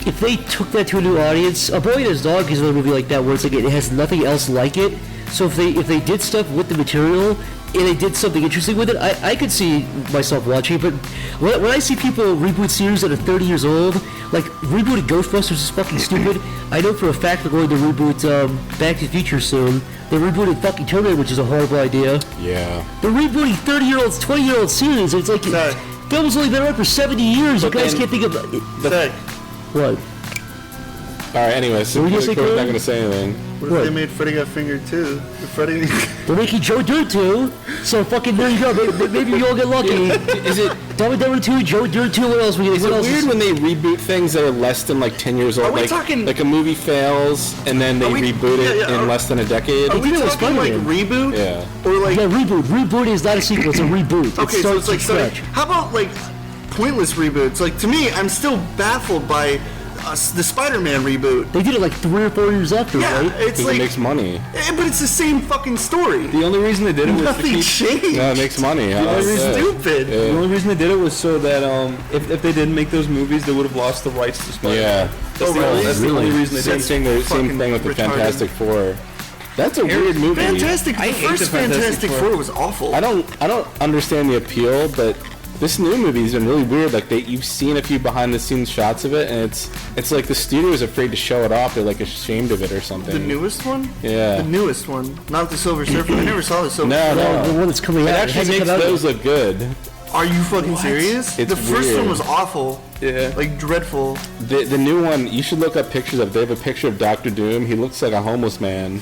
if they took that to a new audience, A Boy and His Dog is another movie like that where it's like it has nothing else like it. So if they did stuff with the material and they did something interesting with it, I could see myself watching it. But when I see people reboot series that are 30 years old, like rebooting Ghostbusters is fucking stupid. I know for a fact they're going to reboot Back to the Future soon. They rebooted fucking Terminator, which is a horrible idea. Yeah. They're rebooting 30-year-olds, 20-year-old series. It's like film's only been around for 70 years. You guys can't think of it. What? All right. Anyway, so we're not going to say anything. What if they made Freddy Got Fingered too? Freddy. They're making Joe Dirt too. So fucking there you go. Maybe you'll get lucky. Is it Dumb and Dumber 2, Joe Dirt 2? What else? Is it weird when they reboot things that are less than like 10 years old? Are we talking like a movie fails and then they reboot it in less than a decade? Are we talking like reboot? Yeah. Or like reboot. Reboot is not a sequel. It's a reboot. Okay, so it's like how about like pointless reboots? Like to me, I'm still baffled by the Spider-Man reboot. They did it like 3 or 4 years after, right? It's like it makes money. But it's the same fucking story. The only reason they did it was nothing changed. No, it makes money. Stupid. Yeah. The only reason they did it was so that if they didn't make those movies, they would have lost the rights to Spider-Man. Yeah. That's the only reason they did it. Same thing with the Fantastic Four. That's a weird movie. Fantastic. The first Fantastic Four was awful. I don't understand the appeal, but this new movie's been really weird. Like you've seen a few behind the scenes shots of it, and it's like the studio is afraid to show it off. They're like ashamed of it or something. The newest one? Yeah. The newest one, not the Silver Surfer. I never saw the Silver Surfer. No, the one that's coming out. It actually makes those look good. Are you fucking serious? It's the first weird. one was awful. Yeah. Like dreadful. The new one, you should look up pictures of. They have a picture of Doctor Doom. He looks like a homeless man.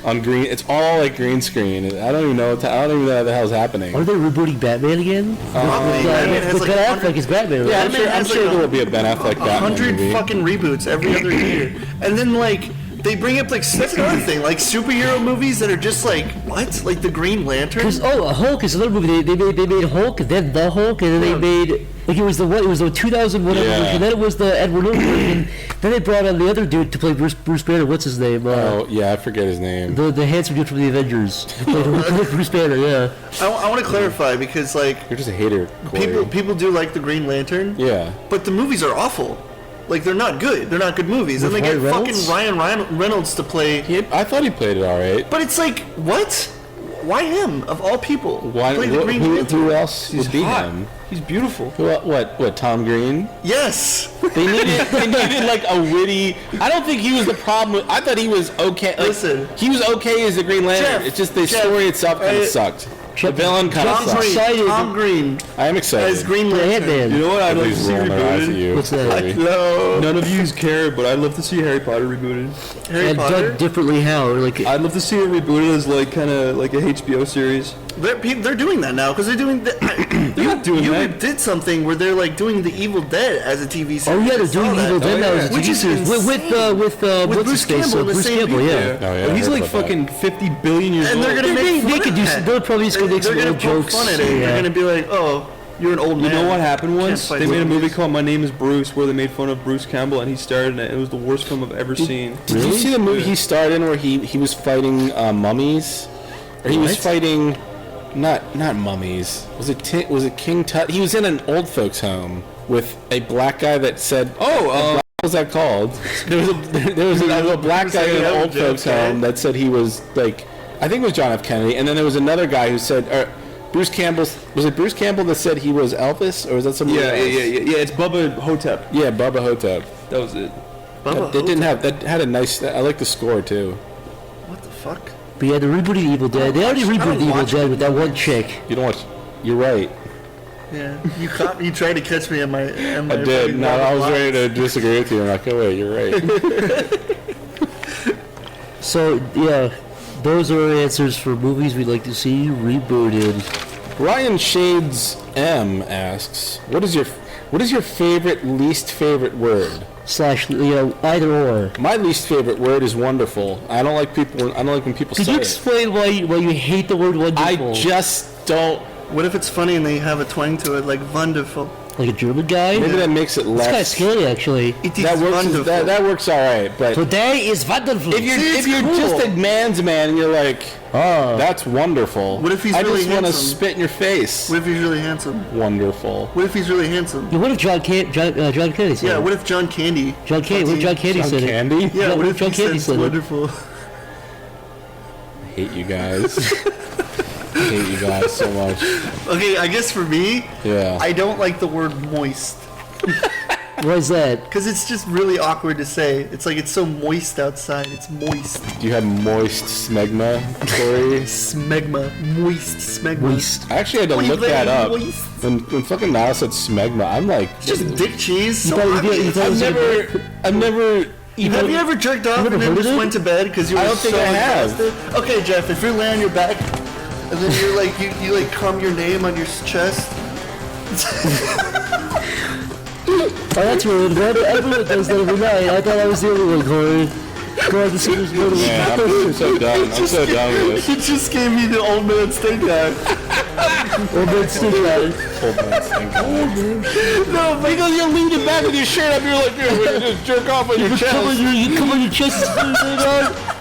On green, it's all like green screen. I don't even know what the hell's happening. Are they rebooting Batman again? With Ben Affleck is Batman. Yeah, Right? I'm sure there will be a Ben Affleck Batman 100 movie. fucking reboots every other year, and then like they bring up like that's another thing, like superhero movies that are just like what, like the Green Lantern. Hulk is another movie. They made Hulk, then the Hulk, and then they made like it was the 2000 whatever, and then it was the Edward Norton version. Then they brought on the other dude to play Bruce Banner. What's his name? I forget his name. The handsome dude from the Avengers. Who played Bruce Banner. Yeah. I want to clarify because like you're just a hater. People do like the Green Lantern. Yeah. But the movies are awful. Like they're not good. They're not good movies. And they get fucking Ryan Reynolds to play. I thought he played it all right. But it's like what? Why him of all people? Why? Who else would be him? He's beautiful. What? Tom Green? Yes. They needed like a witty. I don't think he was the problem. I thought he was okay. Like, listen, he was okay as the Green Lantern. It's just the story itself kind of sucked. The villain kind of sucks. Tom Green. I am excited. As Green Lantern. You know what? I'd love to see rebooted. What's that? None of you care, but I'd love to see Harry Potter rebooted. Harry Potter? Done differently how? Like I'd love to see it rebooted as like kind of like a HBO series. They're doing that now because they're doing. They're not doing that. did something where they're like doing The Evil Dead as a TV series. Oh yeah, they're doing The Evil Dead now as a TV series with Bruce Campbell. Bruce Campbell, yeah. Oh, yeah. He's like fucking 50 billion years old. And they're gonna make fun of that. They're probably just gonna make some old jokes. Fun at it. They're gonna be like, oh, you're an old man. You know what happened once? Can't They fight made a movie zombies. called My Name is Bruce where they made fun of Bruce Campbell and he starred in it. It was the worst film I've ever seen. Did you see the movie he starred in where he was fighting mummies? Or he was fighting not mummies. Was it King Tut? He was in an old folks home with a black guy that said, what was that called? There was a black guy in an old folks home that said he was like, I think it was John F. Kennedy, and then there was another guy who said, Bruce Campbell, was it Bruce Campbell that said he was Elvis, or was that somebody else? Yeah, it's Bubba Hotep. Yeah, Bubba Hotep. That was it. That had a nice, I like the score too. What the fuck? But yeah, they're rebooting Evil Dead. They already rebooted Evil Dead with that one chick. You don't watch, you're right. Yeah, you tried to catch me at my I did. No, I was ready to disagree with you. I'm like, oh wait, you're right. So yeah, those are our answers for movies we'd like to see rebooted. Ryan Shades M asks, what is your favorite, least favorite word? / either or. My least favorite word is wonderful. I don't like when people say it. Could you explain why you hate the word wonderful? I just don't. What if it's funny and they have a twang to it, like wonderful? Like a German guy? Maybe that makes it It's kind of less. scary, actually. It is That works. wonderful. That works all right. But Today is wonderful. if you're it's cool. just a man's man and you're like, Oh. that's wonderful. What if he's I really just want to handsome? spit in your face. What if he's really handsome? Wonderful. What if he's really handsome? Yeah, what if John Kennedy said Yeah, it? what if John Candy? What if John Candy John said it? Candy? Yeah, what if John he Candy said said it? wonderful? I hate you guys. I hate you guys so much. Okay, I guess for me, Yeah. I don't like the word moist. Why is that? Because it's just really awkward to say. It's like it's so moist outside. It's moist. Do you have moist smegma, Corey? Smegma. Moist smegma. Moist. I actually had to What are you look that up. playing, moist? When fucking Niall said smegma, I'm like, It's just dick cheese. You So thought you did- you obvious. thought- I've never even. Have you ever jerked off never and then heard of just it? went to bed because you were I don't think so I have. exhausted? Okay, Jeff, if you're laying on your back and then you're like you like crumb your name on your chest. Oh, that's weird. Everyone does that every night. I thought I was the only one, Corey. God, this is more than Man, I'm so done. I'm so done with this. It just gave me the old man stink eye. Well, that's still bad. Old man stink eye. No, but Because you leaned it back with your shirt up, you're like, you're just jerk off on your chest. You come on your chest and spray it on.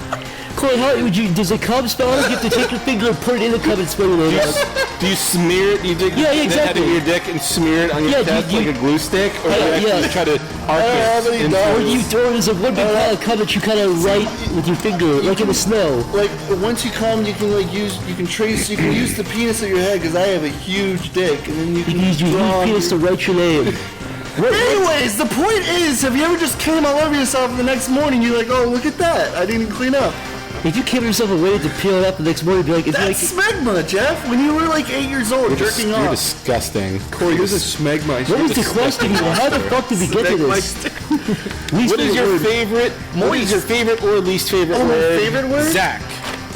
Corey, how would you? Does it cum spell it? You have to take your finger and put it in the cum and spray it on. Do you smear it? You dig Yeah, the head exactly. of your dick and smear it on your Yeah, chest you- like a glue stick? Or do you Yeah, actually yeah. just try to arc it? Or you throw it as a one big pile of cum that you kind of write with your finger, like in the snow. like once you come, you can use the penis of your head because I have a huge dick, and then you You can can use your draw on penis to write your name. Anyways, the point is, have you ever just came all over yourself and the next morning you're like, oh, look at that, I didn't clean up. If you came yourself and waited to peel it up the next morning, you'd be like, That's smegma, Jeff. When you were like 8 years old, jerking You're off. disgusting. Corey, this is smegma. what was the question? How the fuck did we get to this? Least What is your word. favorite? What is your favorite or least favorite Oh, my word? favorite word? Zach.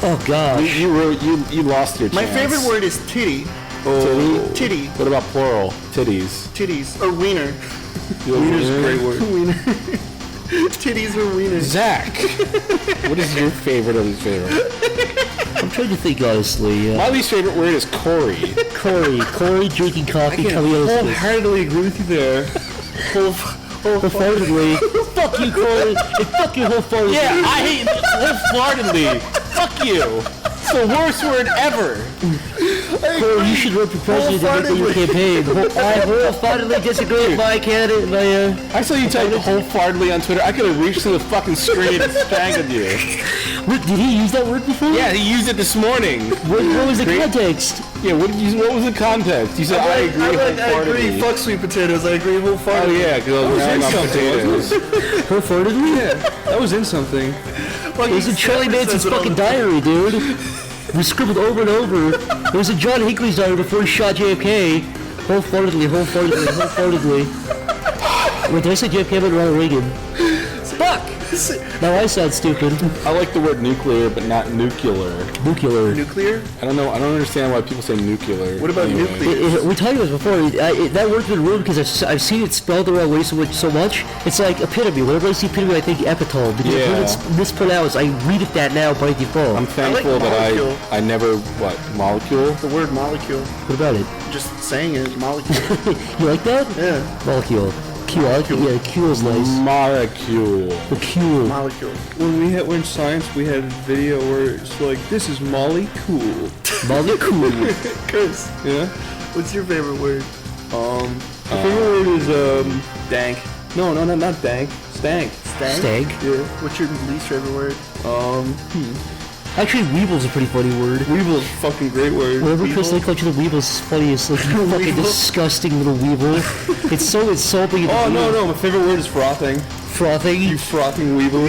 Oh gosh. You lost your chance. My favorite word is titty. Oh. Titty. What about plural? Titties. Titties. Or wiener. Wiener's a great word. Wiener. Titties or wiener. Zach. What is your favorite or least favorite? I'm trying to think honestly. My least favorite word is Corey. Corey drinking coffee, coming out of space. Wholeheartedly agree with you there. Wholeheartedly. Fuck you, Corey. And fuck your wholeheartedly. Yeah, I hate wholeheartedly. Fuck you. It's the worst word ever. Corey, you should run for president and make your campaign. I wholeheartedly disagree with my candidate. I saw you type wholeheartedly on Twitter. I could have reached to the fucking screen and strangled you. Did he use that word before? Yeah, he used it this morning. What was the Great. context? Yeah, what was the context? You said I agree I agree. wholeheartedly. Fuck sweet potatoes. I agree Oh wholeheartedly. yeah, because I was hanging on potatoes. Wholeheartedly? That was in something. It was in Charlie Manson's fucking diary, dude. It was scribbled over and over. It was in John Hinckley's diary before he shot JFK. Wholeheartedly. Wait, did I say JFK or Ronald Reagan? Fuck! Now I sound stupid. I like the word nuclear, but not nuclear. Nuclear. Nuclear? I don't know. I don't understand why people say nuclear. What about nuclear? We talked about this before. That word's been ruined because I've seen it spelled the wrong way so much. It's like epitome. Whenever I see epitome, I think epitome. Because Yeah. when it's mispronounced, I read it that now by default. I'm thankful that molecule. I never molecule. The word molecule. What about it? Just saying it, molecule. You like that? Yeah. Molecule. Q, I like it. Yeah, Q is nice. Molecule. The Q. Molecule. When we were in science, we had a video where it's like, this is Molly Cool. Molecule. Chris, Yeah? what's your favorite word? My favorite word is, dank. No, not dank. Stank. Stag? Stag. Yeah. What's your least favorite word? Actually, Weeble's a pretty funny word. Weeble is a fucking great word. Whenever Chris Weeble? they call you the Weeble's is funny. It's like you fucking Weeble? disgusting little Weeble. It's so insulting. Oh, no, my favorite word is frothing. Frothing. You frothing Weeble.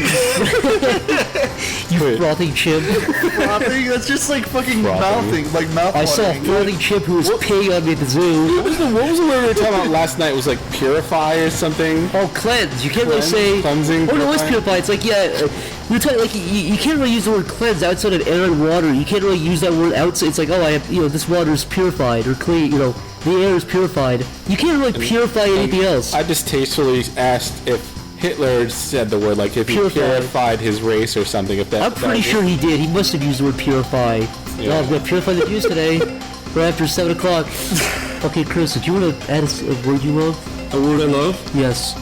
You frothing chimp. Frothing? That's just like fucking Frothing. mouthing, like mouth I saw a watering. frothing chimp who was peeing on me at the zoo. What was the word we were talking about last night? It was like purify or something. Oh, cleanse. You can't really say... Cleansing, Oh, no, it's purify. purify. It's like, yeah... we were talking, like, you can't really use the word cleanse outside of air and water. You can't really use that word outside. It's like, oh, I have, this water is purified or clean, the air is purified. You can't really purify anything else. I just tastefully asked if Hitler said the word, like if he Purified. purified his race or something. If that. I'm pretty sure he did. He must have used the word purify. Yeah. Oh, I'm gonna purify the Jews today. Right after 7 o'clock. Okay, Chris, do you want to add a word you love? A word I love? Yes.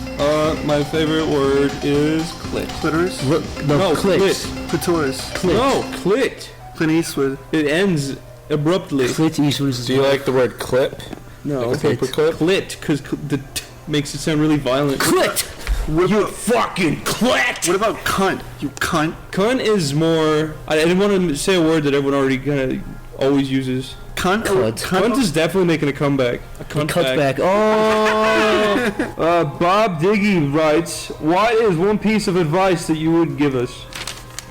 My favorite word is clit. Clitoris? No, clit. Clitoris. Clit. No, clit. Clint Eastwood. It ends abruptly. Clit Eastwood is. Do you like the word clip? No, Like a paper clip? clit, because the t makes it sound really violent. Clit? You fucking clit! What about cunt? You cunt. Cunt is more. I didn't want to say a word that everyone already kind of always uses. Cunt? Cunt. Cunt is definitely making a comeback. A cunt Cuts back. Oh! Bob Diggy writes, what is one piece of advice that you would give us?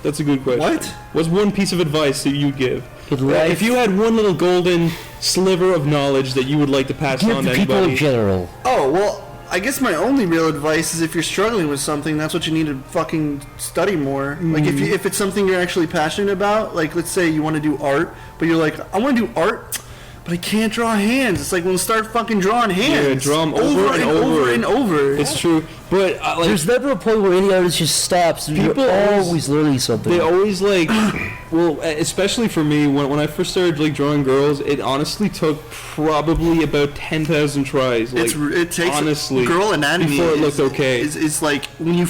That's a good question. What? What's one piece of advice that you'd give? In life, If you had one little golden sliver of knowledge that you would like to pass give on the to people anybody. in general. Oh, well, I guess my only real advice is if you're struggling with something, that's what you need to fucking study more. Like, if it's something you're actually passionate about, like, let's say you want to do art, but you're like, I want to do art, but I can't draw hands. It's like, well, start fucking drawing hands. Yeah, draw 'em over and over. and over. It's true, but like, There's never a point where any artist just stops. People You're always- always learning something. they always like, well, especially for me, when I first started like drawing girls, it honestly took probably about 10,000 tries. Like, It takes honestly, girl anatomy before it looked okay. Is like when you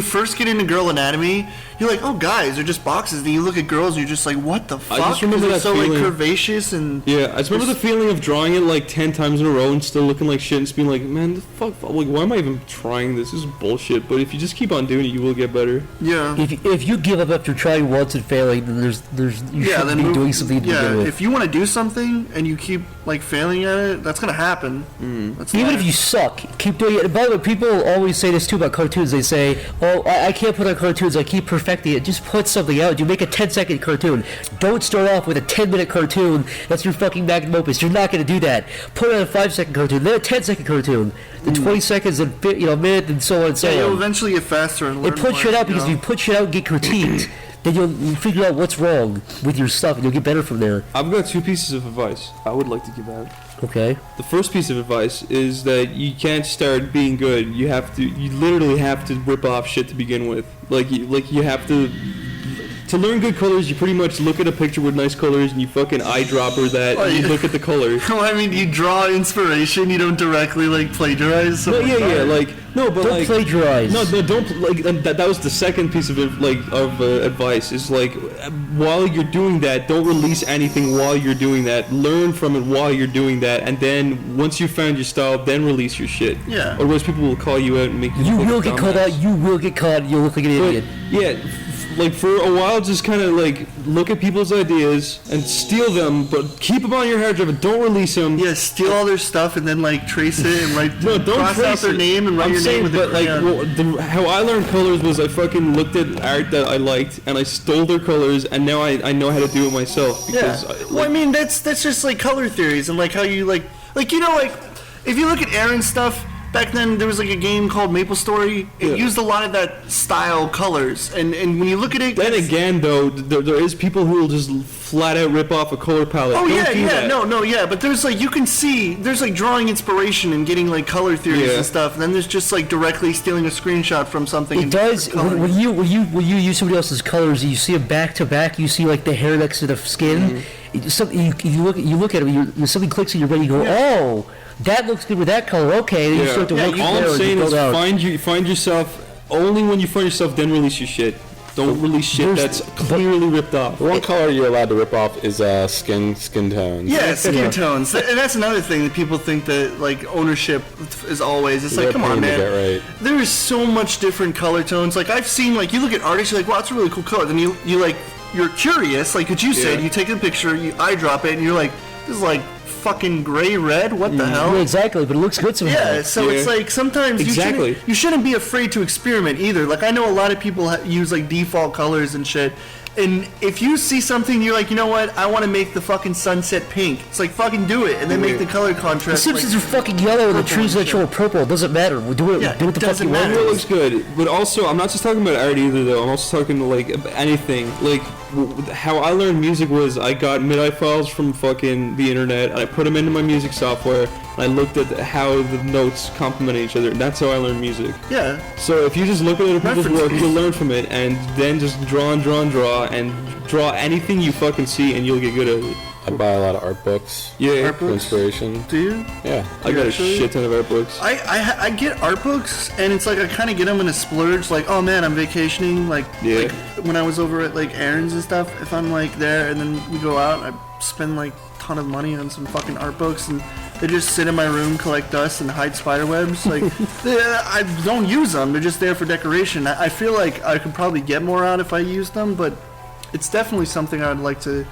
first get into girl anatomy, you're like, oh, guys, they're just boxes. Then you look at girls, and you're just like, what the fuck? I just remember 'Cause they're that so feeling. like curvaceous and Yeah, I just remember the feeling of drawing it like 10 times in a row and still looking like shit and just being like, man, the fuck, like, why am I even trying this? This is bullshit. But if you just keep on doing it, you will get better. yeah. If you give up after trying once and failing, then you shouldn't be doing something to begin with. If you want to do something and you keep like failing at it, that's gonna happen. That's Even life. if you suck, keep doing it. And by the way, people always say this too about cartoons. They say, oh, I can't put on cartoons, I keep perfecting it. Just put something out. You make a 10-second cartoon. Don't start off with a 10-minute cartoon. That's your fucking magnum opus. You're not going to do that. Put on a 5-second cartoon, then a 10-second cartoon, then 20 seconds, then a minute, and so on and so yeah, you'll on. eventually get faster and learn. And put more, shit out, you because know? if you put shit out and get critiqued, then you'll figure out what's wrong with your stuff, and you'll get better from there. I've got 2 pieces of advice I would like to give out. Okay? The first piece of advice is that you can't start being good. You literally have to rip off shit to begin with. You have to learn good colors, you pretty much look at a picture with nice colors and you fucking eyedropper that and you look at the color. Well, I mean, you draw inspiration. You don't directly like plagiarize. No, yeah, no, but Don't plagiarize. No, don't that was the second piece of advice. Is like while you're doing that, don't release anything while you're doing that. Learn from it while you're doing that, and then once you found your style, then release your shit. Yeah. Otherwise, people will call you out and make you. You look will like a get called dumbass. out, you will get caught, you'll look like an But idiot. yeah, like for a while, just kind of like look at people's ideas and steal them, but keep them on your hard drive and don't release them. Yeah, steal all their stuff and then like trace it and write. No, don't cross out trace their it. name and write I'm your saying, name with but a like, crayon. how I learned colors was I fucking looked at art that I liked and I stole their colors, and now I know how to do it myself. Yeah. Because Well, I mean, that's just like color theories and like how you like you know, like if you look at Aaron's stuff. Back then, there was like a game called Maple Story. It used a lot of that style colors, and when you look at it, then again, though, there is people who will just flat out rip off a color palette. oh Don't yeah, do yeah, that. no, yeah, but there's like you can see there's like drawing inspiration and getting like color theories Yeah. and stuff, and then there's just like directly stealing a screenshot from something. It and does, coloring. when you use somebody else's colors, you see them back to back, you see like the hair next to the skin, you look at it, something clicks in your brain, you go, oh, that looks good with that color, okay, then you start to Yeah, work you- All there I'm and saying you is build out. find yourself. Only when you find yourself, then release your shit. Don't release shit There's- that's clearly ripped off. One color you're allowed to rip off is skin tones. Yeah, skin tones, and that's another thing that people think that like ownership is always. It's like, They're come on, pain to man. get right. There is so much different color tones. Like I've seen, like you look at artists, you're like, wow, that's a really cool color. Then you like, you're curious, like what you said. Yeah. You take a picture, you eyedrop it, and you're like, this is like fucking gray red. What the hell? Yeah, exactly, but it looks good somehow. Yeah, so it's Yeah. like sometimes Exactly. you shouldn't be afraid to experiment either. Like I know a lot of people use like default colors and shit. And if you see something, you're like, you know what? I want to make the fucking sunset pink. It's like fucking do it, and then make the color The contrast. Simpsons like, are fucking yellow and the purple trees and that show shit. are purple. It doesn't matter. We'll do it. Yeah, do what the it fuck you doesn't want. matter. It looks good, but also I'm not just talking about art either. Though I'm also talking like anything. Like how I learned music was I got MIDI files from fucking the internet and I put them into my music software and I looked at how the notes complement each other. And that's how I learned music. yeah. So if you just look at other people's Reference. work, you'll learn from it, and then just draw and draw and draw and draw anything you fucking see, and you'll get good at it. I buy a lot of art books. Yeah. Art For books? inspiration. Do you? Yeah. I got a Actually? shit ton of art books. I get art books, and it's like I kind of get them in a splurge. Like, oh man, I'm vacationing. Like, Yeah. like when I was over at like Aaron's and stuff. If I'm like there, and then we go out, I spend like a ton of money on some fucking art books, and they just sit in my room, collect dust, and hide spider webs. Like, I don't use them. They're just there for decoration. I feel like I could probably get more out if I used them, but it's definitely something I'd like to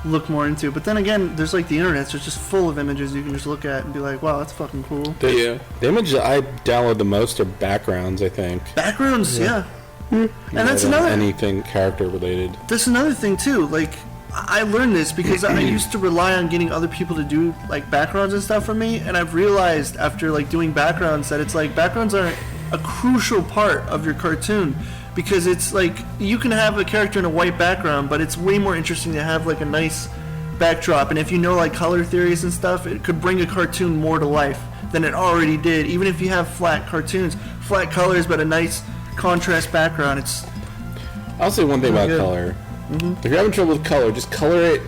look more into. But then again, there's like the internet, so it's just full of images you can just look at and be like, wow, that's fucking cool. Yeah. The images I download the most are backgrounds, I think. Backgrounds, yeah. You And that's than another anything character related. that's another thing too. Like, I learned this because I used to rely on getting other people to do like backgrounds and stuff for me, and I've realized after like doing backgrounds that it's like backgrounds are a crucial part of your cartoon, because it's like you can have a character in a white background, but it's way more interesting to have like a nice backdrop, and if you know like color theories and stuff, it could bring a cartoon more to life than it already did. Even if you have flat cartoons, flat colors, but a nice contrast background, it's I'll say one thing about good. color. If you're having trouble with color, just color it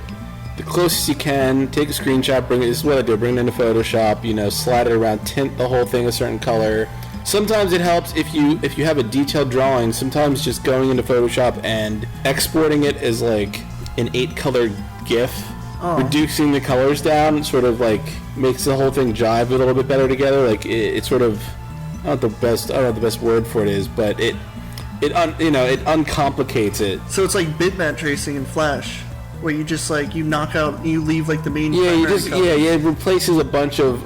the closest you can. Take a screenshot, bring it. This is what I do. Bring it into Photoshop. You know, slide it around, tint the whole thing a certain color. Sometimes it helps if you have a detailed drawing. Sometimes just going into Photoshop and exporting it as like an 8-color GIF, reducing the colors down, sort of like makes the whole thing jive a little bit better together. Like it sort of, I don't know what the best word for it is, but it uncomplicates it. so it's like bitmap tracing in Flash, where you just like you knock out, you leave like the main. Yeah, you primary just color. it replaces a bunch of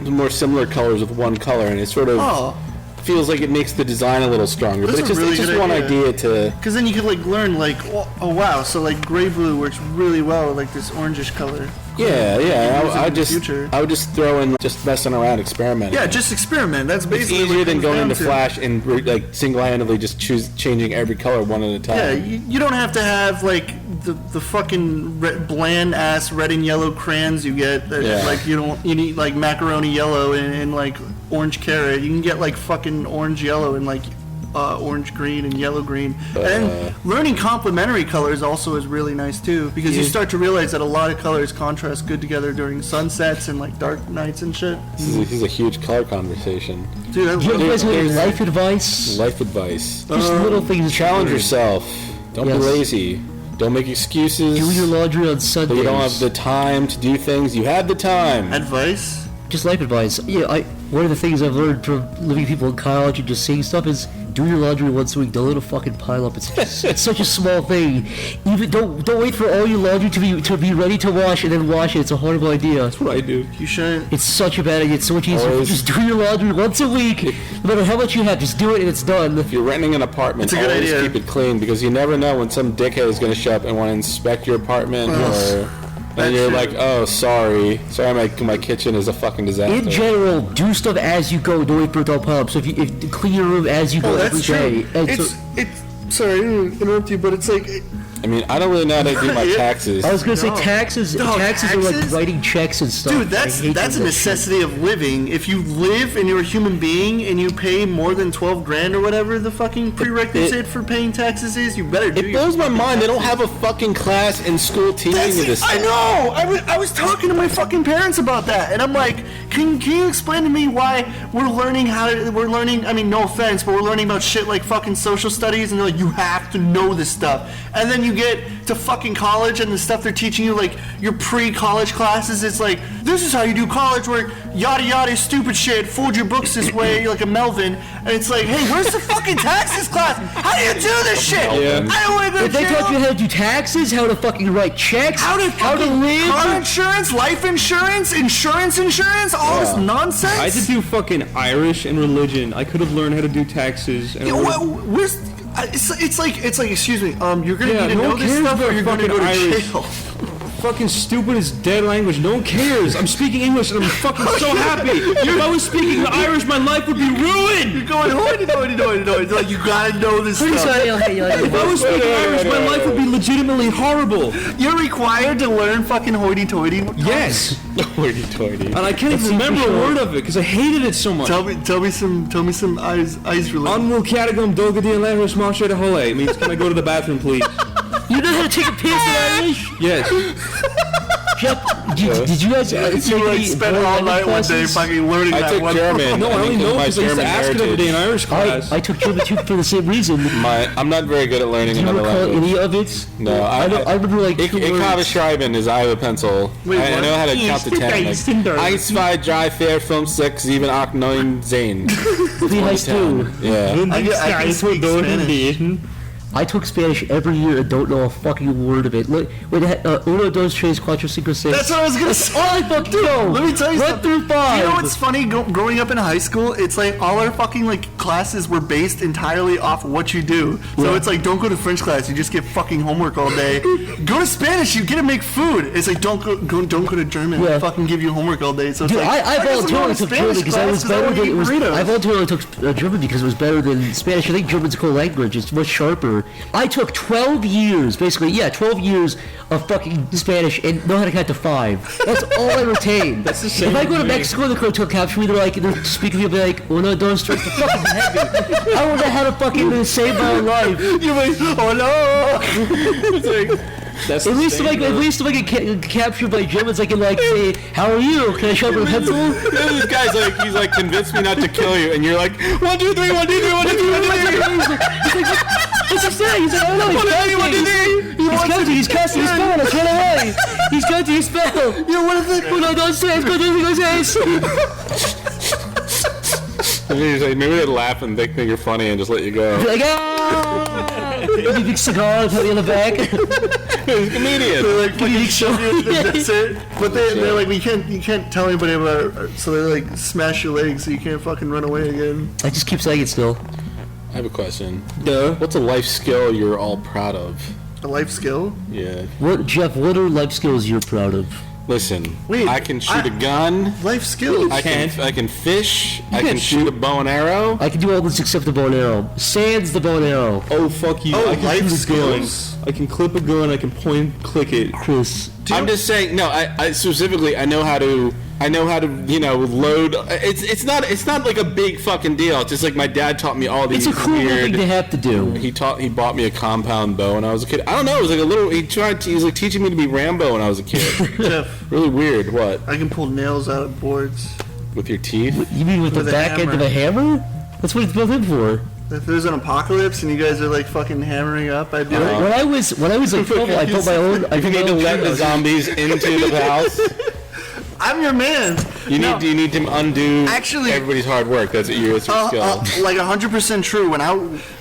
more similar colors with one color, and it sort of Oh, feels like it makes the design a little stronger. That's But a it's really just good one idea. idea to. because then you could like learn like, oh wow, so like gray blue works really well with like this orangish color. Yeah. use it I in the just future. I would just throw in just messing around, experimenting. Yeah, just experiment. That's it's basically what easier it than comes going down into to. Flash and like single-handedly just changing every color one at a time. Yeah, you don't have to have like the fucking bland ass red and yellow crayons you get. That, Yeah. Like you need like macaroni yellow and like orange carrot. You can get like fucking orange yellow and like orange green and yellow green. And learning complementary colors also is really nice too, because you start to realize that a lot of colors contrast good together during sunsets and like dark nights and shit. This is a huge color conversation. Dude, I Do you love guys have any there's- life advice? Life advice. Just little things. Challenge yourself. Don't Yes. be lazy. Don't make excuses. Do your laundry on But Sundays. you don't have the time to do things. You had the time. advice. Just life advice. Yeah, one of the things I've learned from living with people in college and just seeing stuff is do your laundry once a week. Don't let it fucking pile up. It's such a small thing. Even don't wait for all your laundry to be ready to wash and then wash it. It's a horrible idea. That's what I do. You shouldn't. It's such a bad idea. It's so much easier. Always- Just do your laundry once a week. No matter how much you have, just do it and it's done. If you're renting an apartment, It's a good always idea. keep it clean, because you never know when some dickhead is going to show up and want to inspect your apartment, and you're true. like, oh, sorry, my kitchen is a fucking disaster. In general, do stuff as you go. Don't wait for it to all pile up. So if you clean your room as you go Oh, every that's day. true. And It's so, sorry, I didn't interrupt you, but it's like I mean, I don't really know how to do my Yeah. taxes. I was gonna say No. taxes. No, taxes are like taxes? writing checks and stuff. Dude, I that's hate a that shit. necessity of living. If you live and you're a human being and you pay more than 12 grand or whatever the fucking prerequisite for paying taxes is, you better do It your blows my fucking mind. They don't taxes. have a fucking class in school teaching That's you it. this. I know. I was talking to my fucking parents about that, and I'm like, can you explain to me why we're learning I mean, no offense, but we're learning about shit like fucking social studies, and they're like, you have to know this stuff, and then you get to fucking college and the stuff they're teaching you, like your pre-college classes, it's like, this is how you do college, where yada yada stupid shit, fold your books this way, you're like a Melvin, and it's like, hey, where's the fucking taxes class? How do you do this shit? Yeah. I don't want to go to If they jail. taught you how to do taxes, how to fucking write checks, How to how to fucking live. car insurance, life insurance, insurance, all this nonsense. I had to do fucking Irish and religion. I could have learned how to do taxes. And Yeah, where's it's like excuse me, you're gonna Yeah, need to no know one this cares stuff or about you're gonna go to fucking Irish. jail. fucking stupid as dead language. No one cares. I'm speaking English and I'm fucking so happy. If I was speaking Irish, my life would be ruined. You're going hoity. It's like you gotta know this stuff. If I was speaking Irish, my life would be legitimately horrible. You're required to learn fucking hoity-toity. Yes. Hoity-toity. And I can't even remember a word of it because I hated it so much. Tell me some eyes related. Unmul Catagum Dogadi and Lahris Marsha de Hole means can I go to the bathroom, please? You know how to take a piss in Irish? Yes. Jeff, did you guys take You like any spent all language night one day classes? fucking learning I that took one. German. No, I only know my because I used to German ask it every day in Irish class. I took German too for the same reason. I'm not very good at learning Do you another recall language. any of it? No, I remember like Ich two habe words. schreiben is I have a pencil. Wait, I what? know how to count to 10. Like, 1, 2, 3, 4, 5, 6, 7, 8, 9, 10. Wie heißt du? Yeah. I can speak Spanish. I took Spanish every year and don't know a fucking word of it. Look, wait, uno, dos, tres, cuatro, cinco, seis. That's what I was gonna say. All I fucking know. Let me tell you One something. through five. You know what's funny? Growing up in high school, it's like all our fucking like classes were based entirely off of what you do. So Yeah. it's like, don't go to French class, you just get fucking homework all day. Go to Spanish, you get to make food. It's like, don't go to German, Yeah. fucking give you homework all day. So it's Dude, like, I guess I'm going voluntarily to took Spanish German because I class was 'cause I better wanna than eat it was. burritos. I voluntarily took German because it was better than Spanish. I think German's a cool language. It's much sharper. I took 12 years, basically, 12 years of fucking Spanish and know how to count to 5. That's all I retained. That's the same If I go to with me. Mexico, the cartel capture me. They're speaking to me, they're like, uno, dos, tres, the fucking heavy. I don't know how to fucking save my life. You're like, oh no! That's At least if I get captured by Germans, I can like say, "How are you? Can I sharpen a pencil?" This guy's like, he's like, convince me not to kill you, and you're like, 1, 2, 3, 1, 2, 3, 1, 2, 3, 1, 2, 3. What's he saying? He's like, "Oh no, he's counting. He's casting his spell. Let's run away. He's counting his spell." You know what is it? Uno, dos, tres, cuatro, cinco, seis. And he's like, maybe they'd laugh and they think you're funny and just let you go. Like, ah! Give me a big cigar, put me in the back. He's a comedian. They're like fucking Big shove you in the Yeah. desert, but they're like, you can't tell anybody about it, so they like smash your legs so you can't fucking run away again. I just keep saying it still. I have a question. Duh. What's a life skill you're all proud of? A life skill? Yeah. What, Jeff? What are life skills you're proud of? Listen, Wait, I can shoot a gun. Life skills. I can fish. I can't can shoot a bow and arrow. I can do all this except the bow and arrow. Sans the bow and arrow. Oh, fuck you. Oh, I can life shoot a gun. skills. I can clip a gun, I can click it. Chris. I'm just saying. No, I specifically I know how to load. It's not like a big fucking deal. It's just like my dad taught me all these It's a cool weird. thing to have to do. He bought me a compound bow when I was a kid. I don't know. It was like a little. He was like teaching me to be Rambo when I was a kid. Jeff, Really weird. What? I can pull nails out of boards. With your teeth? You mean with With the a back end of a hammer? That's what it's built in for. If there's an apocalypse and you guys are like fucking hammering up, I'd be When I was like 12, I built my own. I You built need my to own let the trios. zombies into the house. I'm your man. You No. need to undo Actually- everybody's hard work. That's your skill. Like 100% true.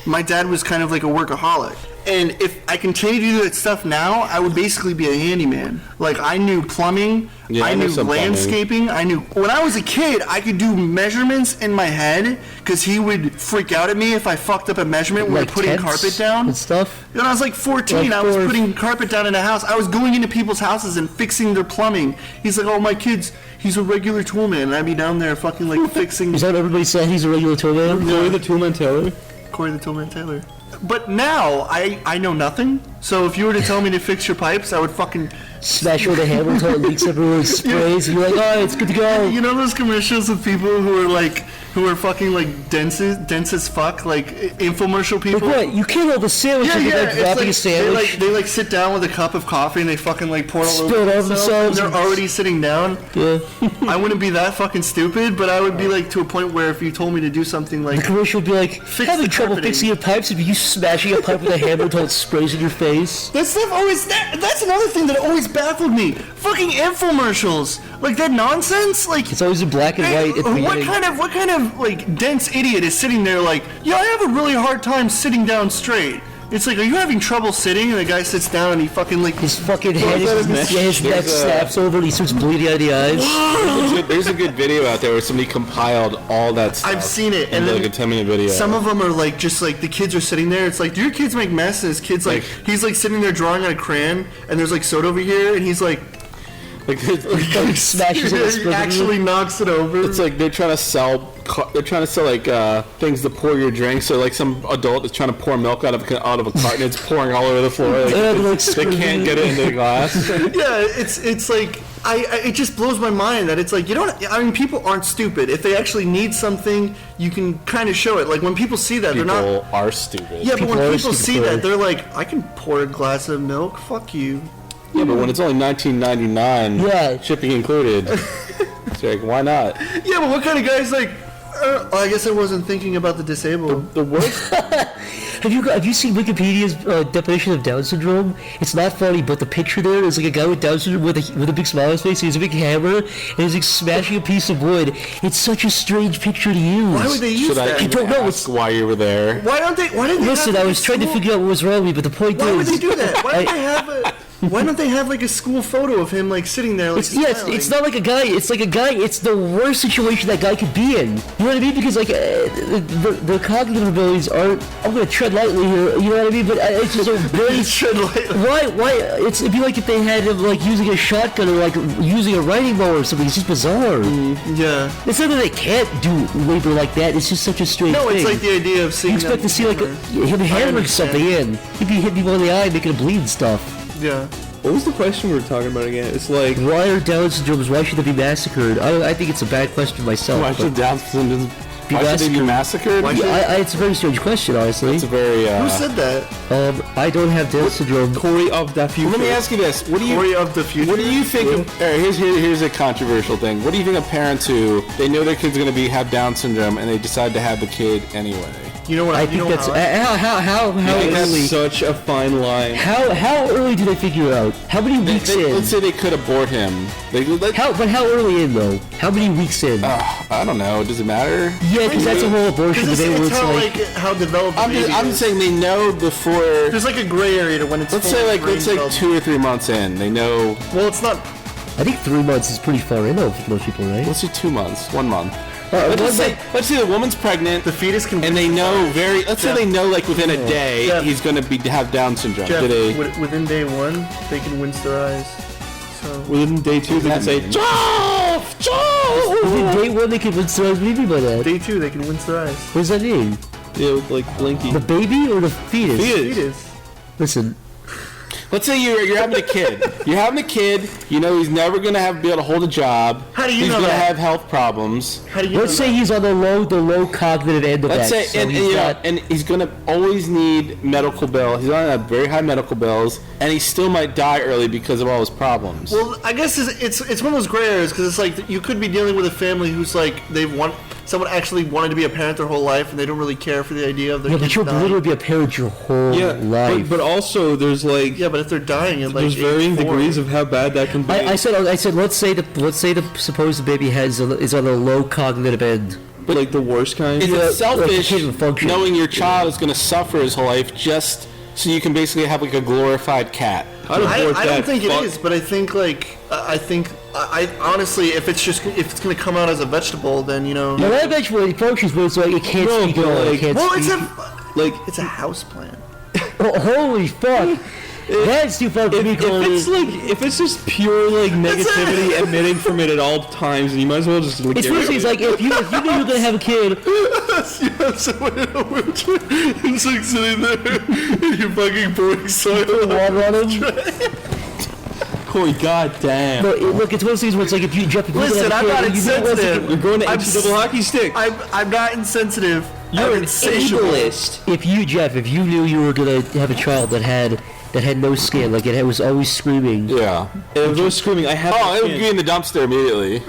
My dad was kind of like a workaholic, and if I continue to do that stuff now, I would basically be a handyman. Like I knew plumbing, Yeah, I I know knew some plumbing. landscaping. I knew when I was a kid, I could do measurements in my head because he would freak out at me if I fucked up a measurement when we Like were putting tents carpet down. and stuff. When I was like 14, Like I was for- putting carpet down in a house. I was going into people's houses and fixing their plumbing. He's like, "Oh, my kid's he's a regular tool man," and I'd be down there fucking like fixing. Is that what everybody said? He's a regular tool man? Corey the Toolman Taylor. Corey the Toolman Taylor. But now I know nothing. So if you were to tell me to fix your pipes, I would fucking. Smash with a hammer until it leaks everywhere and sprays, and you're like, oh, it's good to go. You know those commercials of people who are fucking like dense as fuck, like infomercial people. Like what? You can't hold the sandwich Yeah, and yeah. like It's wrapping like, a sandwich. They like sit down with a cup of coffee and they fucking like pour it all Spill it over themselves. And they're already sitting down. Yeah. I wouldn't be that fucking stupid, but I would be like to a point where if you told me to do something like The commercial would be like, Fix having the trouble carpeting. fixing your pipes if you smashing a pipe with a hammer until it sprays in your face. that stuff always that's another thing that always baffled me. Fucking infomercials. Like that nonsense? Like It's always in black and white at the what beginning. kind of like dense idiot is sitting there like, yeah, I have a really hard time sitting down straight. It's like, are you having trouble sitting? And the guy sits down and he fucking like His fucking head, that in his neck There's a- snaps over and he starts bleeding out of the eyes. There's a good video out there where somebody compiled all that stuff. I've seen it, and into then like a 10-minute video. some of them are like just like the kids are sitting there. It's like, do your kids make messes? Kids like he's like sitting there drawing on a crayon, and there's like soda over here, and he's like like Smashes it and he spills it. actually knocks it over. it's like they're trying to sell like things to pour your drink. So like some adult is trying to pour milk out of a carton. It's pouring all over the floor. Like, Yeah, they're, like, they can't get it into the glass. Yeah, it's like it just blows my mind that it's like you don't. I mean, people aren't stupid. If they actually need something, you can kind of show it. Like when people see that, they're not. People are stupid. Yeah, but People when are people stupid see for that, it. they're like, I can pour a glass of milk. Fuck you. Yeah, but when it's only $19.99, Yeah. shipping included, it's like, why not? Yeah, but what kind of guy's like? I guess I wasn't thinking about the disabled. The worst. Have you seen Wikipedia's definition of Down syndrome? It's not funny, but the picture there is like a guy with Down syndrome with a big smile on his face. He has a big hammer and he's like smashing a piece of wood. It's such a strange picture to use. Why would they use Should that? I don't know, ask why you were there? Why don't they? Why didn't they? Listen, have I was trying to figure out what was wrong with me, but the point Why is, would they do that? Why don't they have a? Why don't they have like a school photo of him like sitting there? Like, it's not like a guy. It's like a guy. It's the worst situation that guy could be in. You know what I mean? Because like the cognitive abilities aren't. I'm gonna tread lightly here. You know what I mean? But it's just a very tread lightly. Why? It'd be like if they had him like using a shotgun or like using a riding mower or something. It's just bizarre. Yeah. It's not that they can't do labor like that. It's just such a strange No, thing. it's like the idea of seeing. You expect to see like him hammering something in. He'd be hitting people in the eye, making him bleed and stuff. Yeah. What was the question we were talking about again? It's like, Why are Down syndromes? Why should they be massacred? I think it's a bad question myself. Why but- should Down syndrome? Why should they be massacred? It's a very strange question, honestly. It's a very. Who said that? I don't have Down syndrome. Corey of the future. Let me ask you this: What do you? Story of the future. What do you think? Of, all right, here's a controversial thing. What do you think of parents who they know their kid's going to have Down syndrome and they decide to have the kid anyway? You know what? I think that's how That's early. such a fine line. How early do they figure out? How many weeks in? Let's say they could abort him. How early in though? How many weeks in? I don't know. Does it matter? Yeah, because that's a whole abortion Because debate where it's it's how like. how developed. the baby I'm is. saying they know before. There's like a gray area to when it's. Let's full say of like brain 2 or 3 months in, they know. Well, it's not. I think 3 months is pretty far in though for most people, right? Let's do 2 months, 1 month. Let's Let's say the woman's pregnant. The fetus can. And they know let's say they know like within a day Jeff. he's gonna have Down syndrome. Jeff, Do they? within day one, they can wince their eyes. So. Within day 2, they can say, Jeff! Within day one they can win what do you mean by that? Day 2, they can wince their eyes. What does that mean? yeah, with like Blinky. The baby or the fetus? Fetus. Listen, Let's say you're having a kid. You're having a kid. You know he's never gonna be able to hold a job. How do you he's know gonna that? have health problems. How do you? let's say he's on the low cognitive end of Let's that. say, So and he's you know, not- and he's gonna always need medical bill. He's gonna have very high medical bills, and he still might die early because of all his problems. Well, I guess it's one of those gray areas because it's like you could be dealing with a family who's like someone actually wanted to be a parent their whole life and they don't really care for the idea of their Yeah, kid but you'll dying. literally be a parent your whole Yeah, life. but also there's like, Yeah, but if they're dying at like there's varying 84, degrees of how bad that can be. I said let's say the supposed baby is on the low cognitive end. but like the worst kind. Is Yeah, it like selfish the kid will function. knowing your child is gonna suffer his whole life just so you can basically have like a glorified cat? I'd abort I that. don't think Fuck. it is, but I think like I honestly, if it's gonna come out as a vegetable, then you know. Now that eventually functions, but it's like it can't No, speak at but all. It like- can't Well, speak. it's a house plant. Oh, holy fuck! That's too far for me, Cody. If it's just pure like negativity emitting from it at all times, then you might as well just like, It's get rid basically of it's it. like if you knew you were gonna have a kid. Yeah, someone in a wheelchair is like sitting there and you're fucking pouring soil. Water on him. Corey, goddamn. Look, it's one of those things where it's like if you Jeff, if Listen, you I'm not insensitive. You're going to I'm empty double hockey stick. I'm not insensitive. You're I'm an insatiable. ableist. if you knew you were gonna have a child that had no skin, like it was always screaming. Yeah. If it was screaming, I have. Oh, it would be in the dumpster immediately.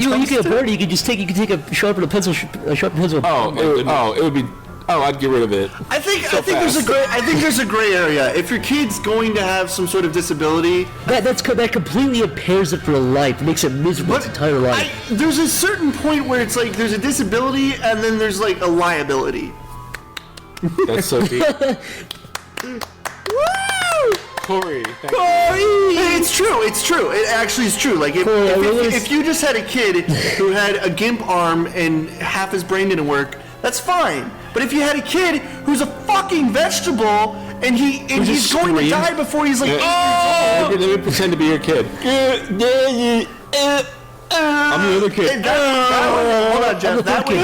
You can abort it. You can just take a sharpened pencil. It would be. Oh, I'd get rid of it. I think So there's a fast. gray. I think there's a gray area. If your kid's going to have some sort of disability, That completely impairs it for life. It makes it miserable its entire life. there's a certain point where it's like there's a disability and then there's like a liability. That's so deep. Corey, thank you. It's true. It's true. It actually is true. Like Corey, I realize- if you just had a kid who had a gimp arm and half his brain didn't work, that's fine. But if you had a kid who's a fucking vegetable and he's just going to screams. die before he's like Let me pretend to be your kid. I'm the other kid. hold on, Jeff. That would,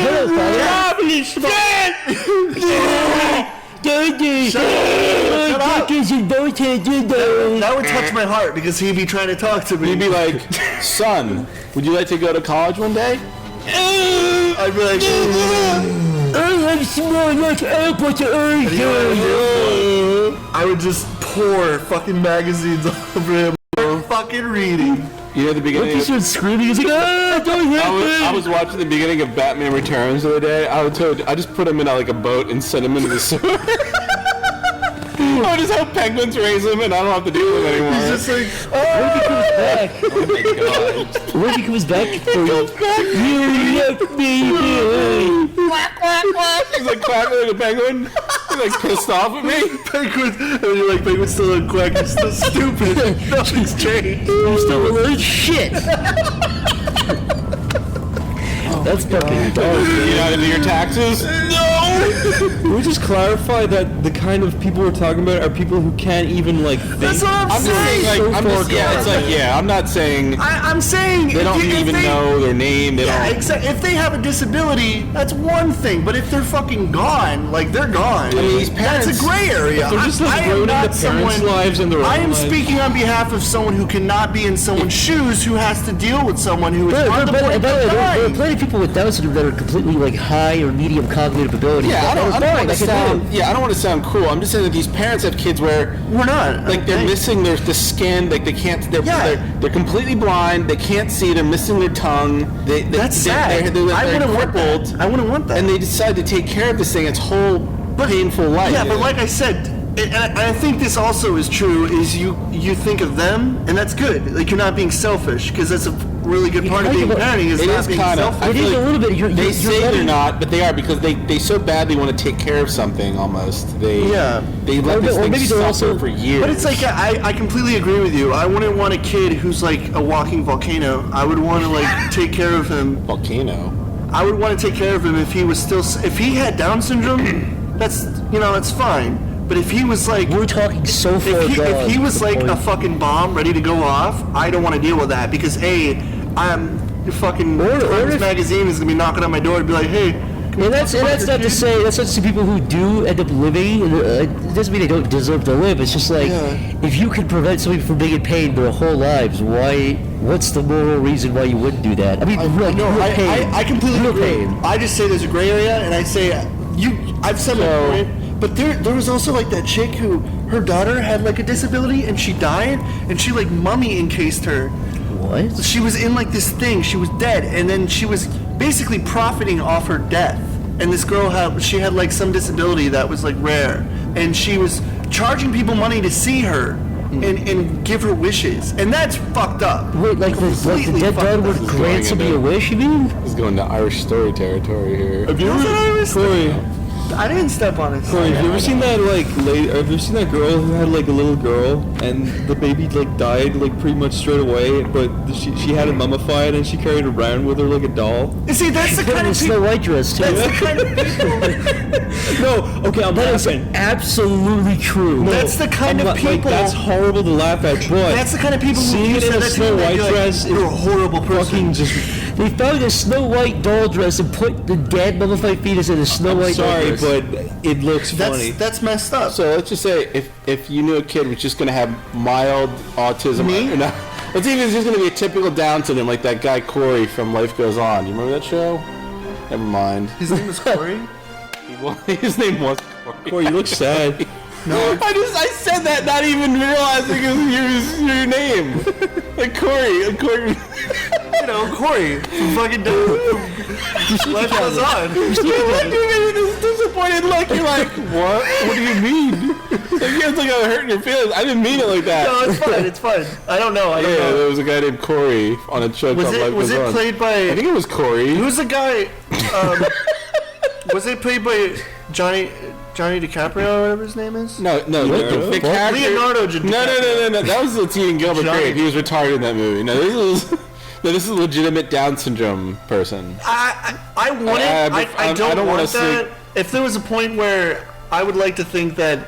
that would touch my heart because he'd be trying to talk to me. He'd be like, son, would you like to go to college one day? I'd be like, I am small like apple to And you know what I would do? I would just pour fucking magazines over him for fucking reading. You know the beginning. He starts screaming. He's like, "Ah, don't hit me!" I was watching the beginning of Batman Returns the other day. I just put him in like a boat and sent him into the sewer. I just help penguins raise him, and I don't have to deal with him anymore. He's just like, What if he comes back? What if he comes back for you? You left me Quack, quack, quack. He's like quacking like a penguin. He's like pissed off at me. penguins, and you're like, penguins still look quack, you're still stupid. Nothing's changed. You're still a little shit. That's fucking dumb. You know how to do your taxes? Can we just clarify that the kind of people we're talking about are people who can't even like think? That's what I'm I'm just saying. saying, like, it's like, yeah, I'm not saying I'm saying they don't even know their name. They Yeah, don't. exactly. If they have a disability, that's one thing. But if they're fucking gone, like they're gone, I mean, these parents- that's a gray area. They're just like I am ruining not the parents' lives and their own I am lives. speaking on behalf of someone who cannot be in someone's shoes, who has to deal with someone who is on the point of There are dying. plenty of people with Down syndrome that are completely like high or medium cognitive ability. Yeah, I don't want to sound. live. Yeah, I don't want to sound cruel. I'm just saying that these parents have kids where We're not. like they're missing the skin, like they can't. They're completely blind. They can't see. They're missing their tongue. That's sad. They're I wouldn't want crippled. that. I wouldn't want that. And they decide to take care of this thing its whole painful life. Yeah, but like I said, and I think this also is true, is you think of them, and that's good. Like, you're not being selfish, because that's a really good part of being parenting, is It not is being kind of. selfish. I It feel is like a little bit. They say they're not, but they are because they so badly want to take care of something. Almost they let this Or thing maybe they're suffer also- for years. But it's like, I completely agree with you. I wouldn't want a kid who's like a walking volcano. I would want to like take care of him. volcano. I would want to take care of him if he was still, if he had Down syndrome, that's fine. But if he was like, We're talking so far if he was like a fucking bomb ready to go off, I don't want to deal with that because I'm fucking Times if- magazine is gonna be knocking on my door and be like, hey. And that's not to say that's not to say people who do end up living. It doesn't mean they don't deserve to live. It's just like if you can prevent somebody from being in pain their whole lives, why? What's the moral reason why you wouldn't do that? I mean, real pain. I completely Real agree. pain. I just say there's a gray area, and I say I've said my point. But there was also like that chick who her daughter had like a disability and she died and she like mummy encased her. What? She was in like this thing. She was dead, and then she was basically profiting off her death. And this girl had like some disability that was like rare, and she was charging people money to see her and give her wishes, and that's fucked up. Wait, like the Completely dead fucked dog up. would grant somebody a wish? You mean? This is going to Irish story territory here. Have you Was it ever, Irish? Corey? I didn't step on it. Corey, have you ever seen that like lady? Have you seen that girl who had like a little girl and the baby like died like pretty much straight away, but she had it mummified and she carried it around with her like a doll? You see, that's the Put kind in a of Snow people. White dress too. That's the kind of people. No, okay, I'm That is laughing. absolutely true. That's the kind I'm of not- like, people. that's horrible to laugh at, but That's the kind of people who seeing you it in said a that to Snow them, they'd White be like, dress you're a is horrible person. fucking just. They found a Snow White doll dress and put the dead mummified fetus in a Snow White Sorry, doll dress. but it looks funny. That's messed up. So let's just say if you knew a kid was just going to have mild autism, Me? or not, let's say he's just going to be a typical Down syndrome like that guy Corey from Life Goes On. You remember that show? Never mind. His name is Corey. His name was Corey. Corey, you look sad. I said that not even realizing it was your name. Like Corey. You know, Corey from fucking Life Goes On. You looked at me with this disappointed look. You're like, what? What do you mean? Like, it's like I'm hurting your feelings. I didn't mean it like that. No, it's fine. It's fine. I don't know. I don't Yeah, know. there was a guy named Corey on a show called Life Was Goes it On. played by? I think it was Corey. Who's the guy? Was it played by Johnny DiCaprio or whatever his name is? No, the character. Leonardo DiCaprio. No. That was the Teen Gilbert Johnny- Grape. He was retarded in that movie. No, this is a legitimate Down syndrome person. I want it. I don't wanna want that. If there was a point where I would like to think that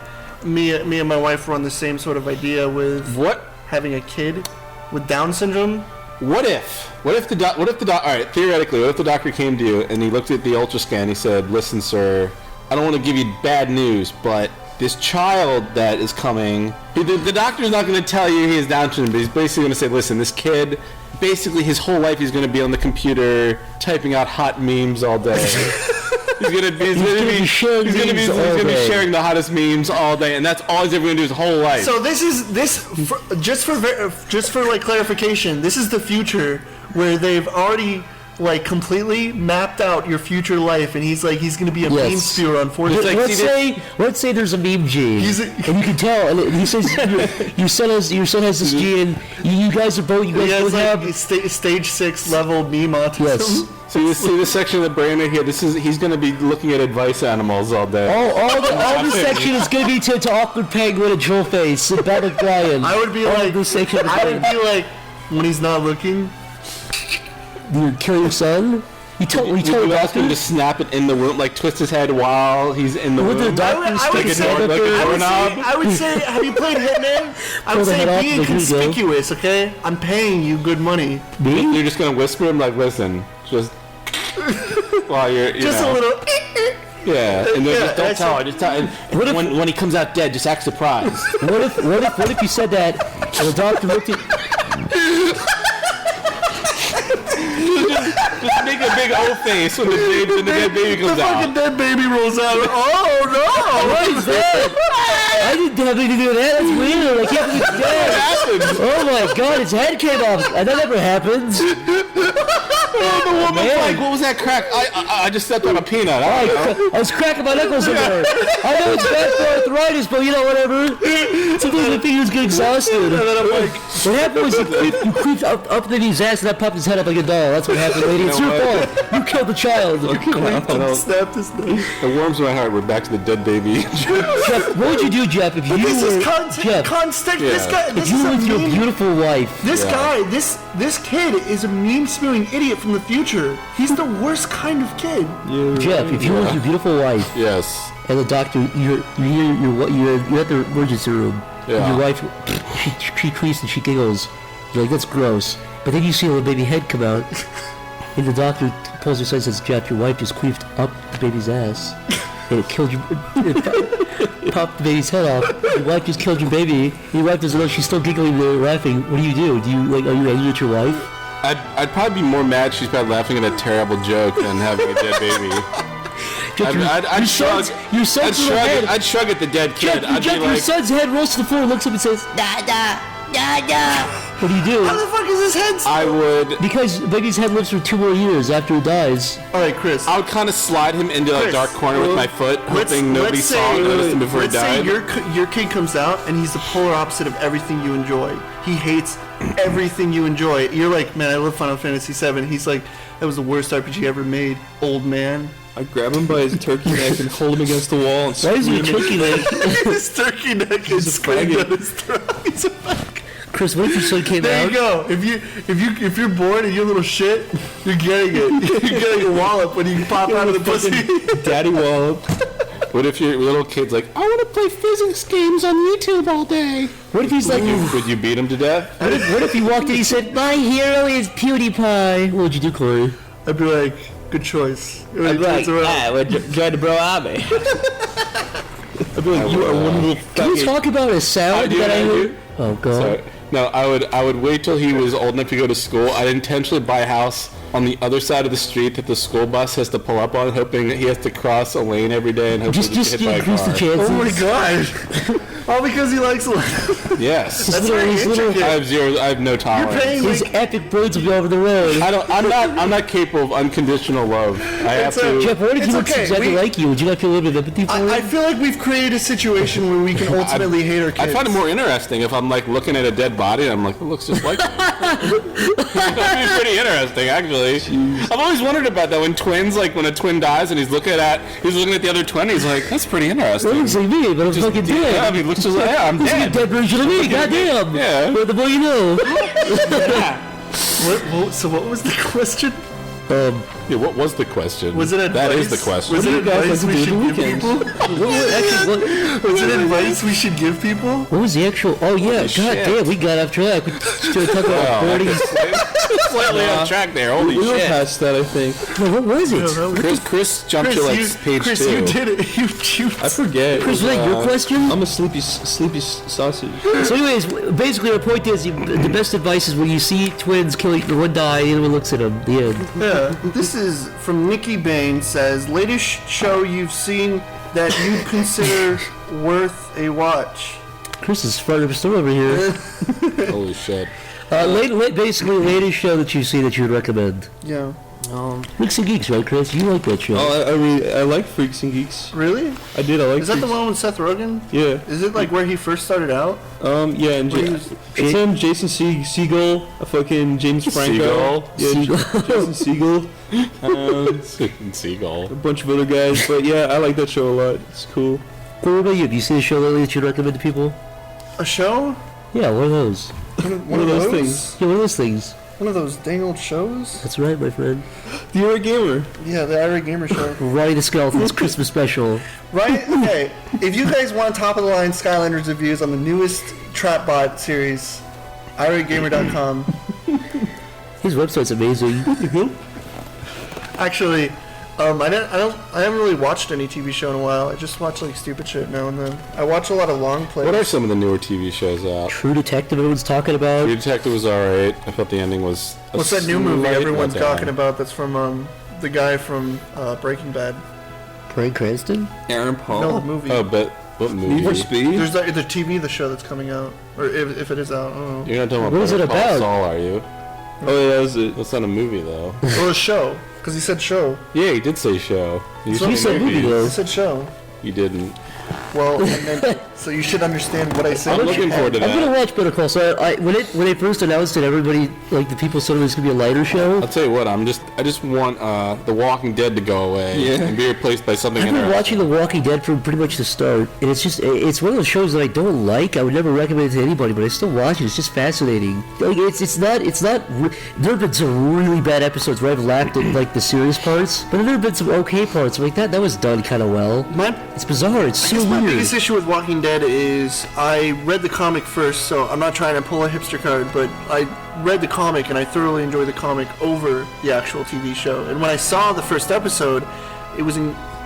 me and my wife were on the same sort of idea with What? having a kid with Down syndrome. What if all right, theoretically, what if the doctor came to you and he looked at the ultrascan, he said, listen, sir, I don't want to give you bad news, but this child that is coming, the doctor's not going to tell you he has Down syndrome, but he's basically going to say, listen, this kid, basically his whole life he's going to be on the computer typing out hot memes all day. He's gonna be sharing the hottest memes all day, and that's all he's ever gonna do his whole life. So just for like clarification, this is the future where they've already like completely mapped out your future life, and he's gonna be a meme spewer on 4chan. Let's say there's a meme gene, and you can tell, and he says your son has this gene, and you guys both have stage 6 level meme autism. Yes. So you see this section of the brain right here. He's going to be looking at advice animals all day. All the section is going to be to awkward penguin and troll face and Battle Brian. I would be like, when he's not looking, you kill your son. You ask him to snap it in the room, like twist his head while he's in the room. I would say, have you played Hitman? I would say be inconspicuous, okay? I'm paying you good money. Me? You're just going to whisper him like, listen, just while you're, just a little. Yeah, and then don't tell her. Just tell her. When he comes out dead, just act surprised. What if you said that and the doctor looked at? Just make a big O face when the dead baby comes out. The fucking dead baby rolls out. Oh no! What is that? I didn't have anything to do with that. That's weird. I can't believe it's dead. Oh my god, his head came off. That never happens. The woman's like, what was that crack? I just stepped on a peanut. I was cracking my knuckles in there. I know it's bad for arthritis, but you know, whatever. Sometimes my fingers get exhausted. And then I'm like, what happened was you creeped up the baby's ass and I popped his head up like a doll. That's what happened, lady. It's your fault. You killed the child. Snapped his neck. It warms my heart. We're back to the dead baby. Jeff, what would you do, Jeff, if you were... This is constant. This guy... If you were with your beautiful wife... This guy, this kid is a meme-spewing idiot from the future. He's the worst kind of kid. Jeff, if you were with your beautiful wife... Yes. And the doctor, you're at the emergency room. Yeah. And your wife, she tweets and she giggles. You're like, that's gross. But then you see a little baby head come out. And the doctor pulls her aside and says, Jeff, your wife just queefed up the baby's ass. And it killed your... It popped the baby's head off. Your wife just killed your baby. Your wife doesn't know. She's still giggling and laughing. What do you do? Are you angry at your wife? I'd probably be more mad she's probably laughing at a terrible joke than having a dead baby. I'd shrug. I'd shrug at the dead kid. Your son's head rolls to the floor and looks up and says, "Dada, dada." What do you do? How the fuck is his head? I would... Because baby's head lives for 2 more years after he dies. Alright, Chris. I would kind of slide him into a dark corner with my foot, hoping nobody saw and noticed him before he died. Let's say your kid comes out and he's the polar opposite of everything you enjoy. He hates everything you enjoy. You're like, man, I love Final Fantasy VII. He's like, that was the worst RPG ever made, old man. I grab him by his turkey neck and hold him against the wall and Why is he a turkey neck? His turkey neck is screaming down his throat. He's a faggot. Chris, what if your son came out? There you go. If you're bored and you're a little shit, you're getting it. You're getting a wallop when you pop out of the pussy. Daddy wallop. What if your little kid's like, I want to play physics games on YouTube all day? What if he's like... Would you beat him to death? What if he walked in and he said, my hero is PewDiePie? What would you do, Corey? I'd be like, good choice. I'd be like, join the bro army. I'd be like, you are one little... Can we talk about a sound that I heard? Oh, God. Sorry. No, I would wait till he was old enough to go to school. I'd intentionally buy a house on the other side of the street that the school bus has to pull up on, hoping that he has to cross a lane every day and hoping just to get hit by a car. The chances. Oh my god! All because he likes life. Yes. That's very intricate. I have no tolerance. These epic birds will be over the road. I'm not capable of unconditional love. I have to. Jeff, what if he looks exactly like you? Would you not feel a little bit of empathy for him? I feel like we've created a situation where we can ultimately hate our kids. I find it more interesting if I'm like looking at a dead body and I'm like, it looks just like me. That'd be pretty interesting, actually. I've always wondered about that when twins, like when a twin dies and he's looking at the other twin, he's like, that's pretty interesting. It looks like me, but I'm fucking dead. Yeah, I mean, looks just like, yeah, I'm dead. It's a dead version of me, goddamn. Yeah. But the more you know. So what was the question? Yeah, what was the question? Was it advice? That is the question. Was it advice we should give people? Was it advice we should give people? What was the actual... Oh, yeah. God damn, we got off track. We started talking about 40s. slightly on track there. Holy We were shit. past that, I think. No, what was it? Chris jumped to like page Chris, 2. you did it. You I forget. Chris, was that your question? I'm a sleepy sausage. So anyways, basically our point is the best advice is when you see twins killing the one die, the other one looks at them. The end. Yeah. This is from Nikki Bain says, latest show you've seen that you'd consider worth a watch. Chris is front of the store over here. Holy shit. Basically, latest show that you see that you would recommend. Yeah. Freaks and Geeks, right, Chris? You like that show? Oh, I like Freaks and Geeks. Really? I did. I like. Is that the Freaks. one with Seth Rogen? Yeah. Is it like where he first started out? Yeah, and it's him, Jason Segel, a fucking James Franco. Segel? Yeah, Jason Segel. Seagull. A bunch of other guys, but yeah, I like that show a lot. It's cool. What about you? Have you seen a show lately that you'd recommend to people? A show? Yeah, one of those. One of those things. Yeah, one of those things. One of those dang old shows? That's right, my friend. The Ira Gamer. Yeah, the Ira Gamer show. Ronnie the Skeleton's Christmas special. Right? Okay. If you guys want top of the line Skylanders reviews on the newest Trapbot series, iragamer.com. His website's amazing. Actually, I haven't really watched any TV show in a while. I just watch like stupid shit now and then. I watch a lot of long plays. What are some of the newer TV shows out? True Detective, everyone's talking about. True Detective was alright. I felt the ending was. What's that new movie slight everyone's letdown. talking about? That's from the guy from Breaking Bad. Bryan Cranston? Aaron Paul. No, the movie. Oh, but what movie? Need for Speed. There's the TV, the show that's coming out, or if it is out, I don't know. You're not talking about What is Better it Call about? Saul, are you? Oh, yeah, that was it. That's not a movie though. Or a show, because he said show. Yeah, he did say show. You So he said movie, though. He said show. You didn't. Well, and then, so you should understand what I said. I'm looking forward to I'm gonna that. watch Better Call Saul. When they first announced it, everybody, like the people said it was gonna be a lighter show. I'll tell you what. I just want The Walking Dead to go away and be replaced by something I've been interesting. watching The Walking Dead from pretty much the start, and it's one of those shows that I don't like. I would never recommend it to anybody, but I still watch it. It's just fascinating. Like it's not. There have been some really bad episodes where I've laughed at like the serious parts, but there have been some okay parts. Like that was done kind of well. It's bizarre. It's I so guess my weird. biggest issue with Walking Dead is I read the comic first, so I'm not trying to pull a hipster card, but I read the comic and I thoroughly enjoyed the comic over the actual TV show. And when I saw the first episode, it was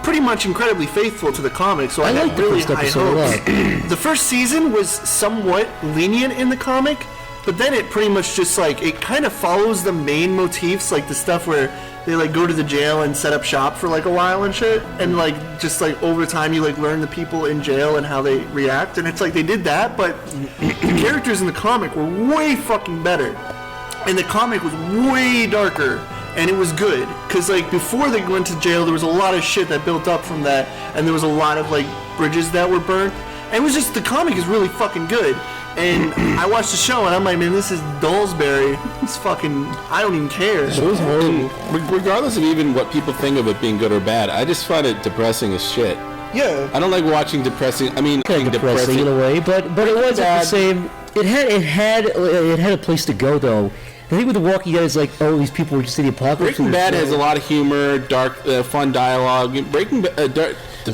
pretty much incredibly faithful to the comic, so I had liked the really first high episode a hopes. lot. The first season was somewhat lenient in the comic, but then it pretty much just like it kind of follows the main motifs, like the stuff where they like go to the jail and set up shop for like a while and shit, and like just like over time you like learn the people in jail and how they react, and it's like they did that, but the characters in the comic were way fucking better, and the comic was way darker, and it was good because like before they went to jail there was a lot of shit that built up from that, and there was a lot of like bridges that were burnt, and it was just the comic is really fucking good. And I watched the show and I'm like, man, this is Dullsbury. It's fucking, I don't even care. It was horrible. Regardless of even what people think of it being good or bad, I just find it depressing as shit. Yeah. I don't like watching depressing. I mean, Kind of depressing in a way, but it was at the same. It had a place to go though. The thing with The Walking Dead is like, oh, these people were just in the apocalypse. Breaking Bad has a lot of humor, dark, fun dialogue.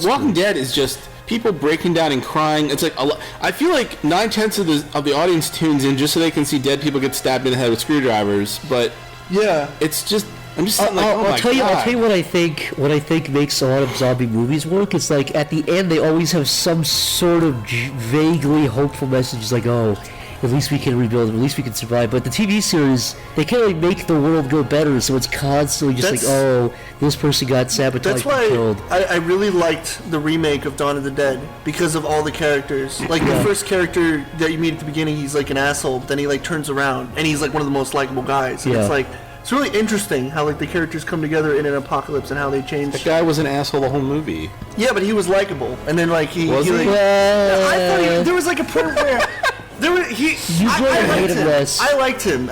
Walking Dead is just people breaking down and crying. It's like I feel like 9/10 of the audience tunes in just so they can see dead people get stabbed in the head with screwdrivers. But Yeah. it's just I'm just sitting like, oh my I'll tell god. you what I think makes a lot of zombie movies work. It's like at the end they always have some sort of vaguely hopeful message. It's like, oh, at least we can rebuild, at least we can survive. But the TV series, they kind of like make the world go better, so it's constantly just like, oh, this person got sabotaged That's why and killed. I really liked the remake of Dawn of the Dead because of all the characters. Like the first character that you meet at the beginning, he's like an asshole, but then he like turns around and he's like one of the most likable guys. And Yeah. it's like it's really interesting how like the characters come together in an apocalypse and how they change. That guy was an asshole the whole movie. Yeah, but he was likable, and then like he Was he? like, I thought there was like a point where there was You I really liked hated him. less. I liked him.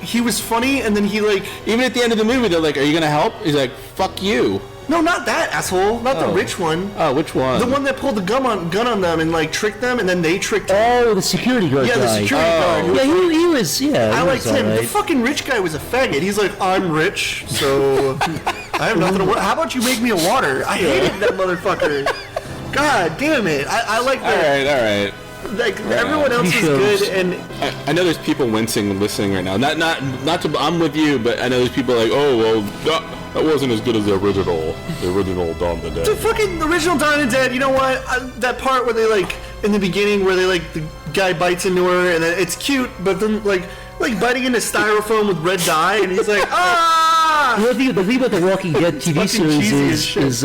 He was funny, and then he like Even at the end of the movie, they're like, "Are you gonna help?" He's like, "Fuck you." no, not that asshole, not the Oh. rich one. Oh, which one? The one that pulled the gun on them and like tricked them, and then they tricked him. Oh, the security guard Yeah, guy. the security guard. who Yeah, was- he was. Yeah, I he liked was him. The alright. fucking rich guy was a faggot. He's like, I'm rich, so I have nothing to worry. How about you make me a water? I hated that motherfucker. God damn it. I like all that. right, all right. Like everyone else is shows. good, and I know there's people wincing and listening right now. Not to. I'm with you, but I know there's people like, oh well, that wasn't as good as the original Dawn of the Dead. the fucking original Dawn of the Dead. You know what? That part where they like in the beginning where they like the guy bites into her and then it's cute, but then like biting into styrofoam with red dye, and he's like, ah. The thing about the Walking Dead TV fucking cheesy as series shit. is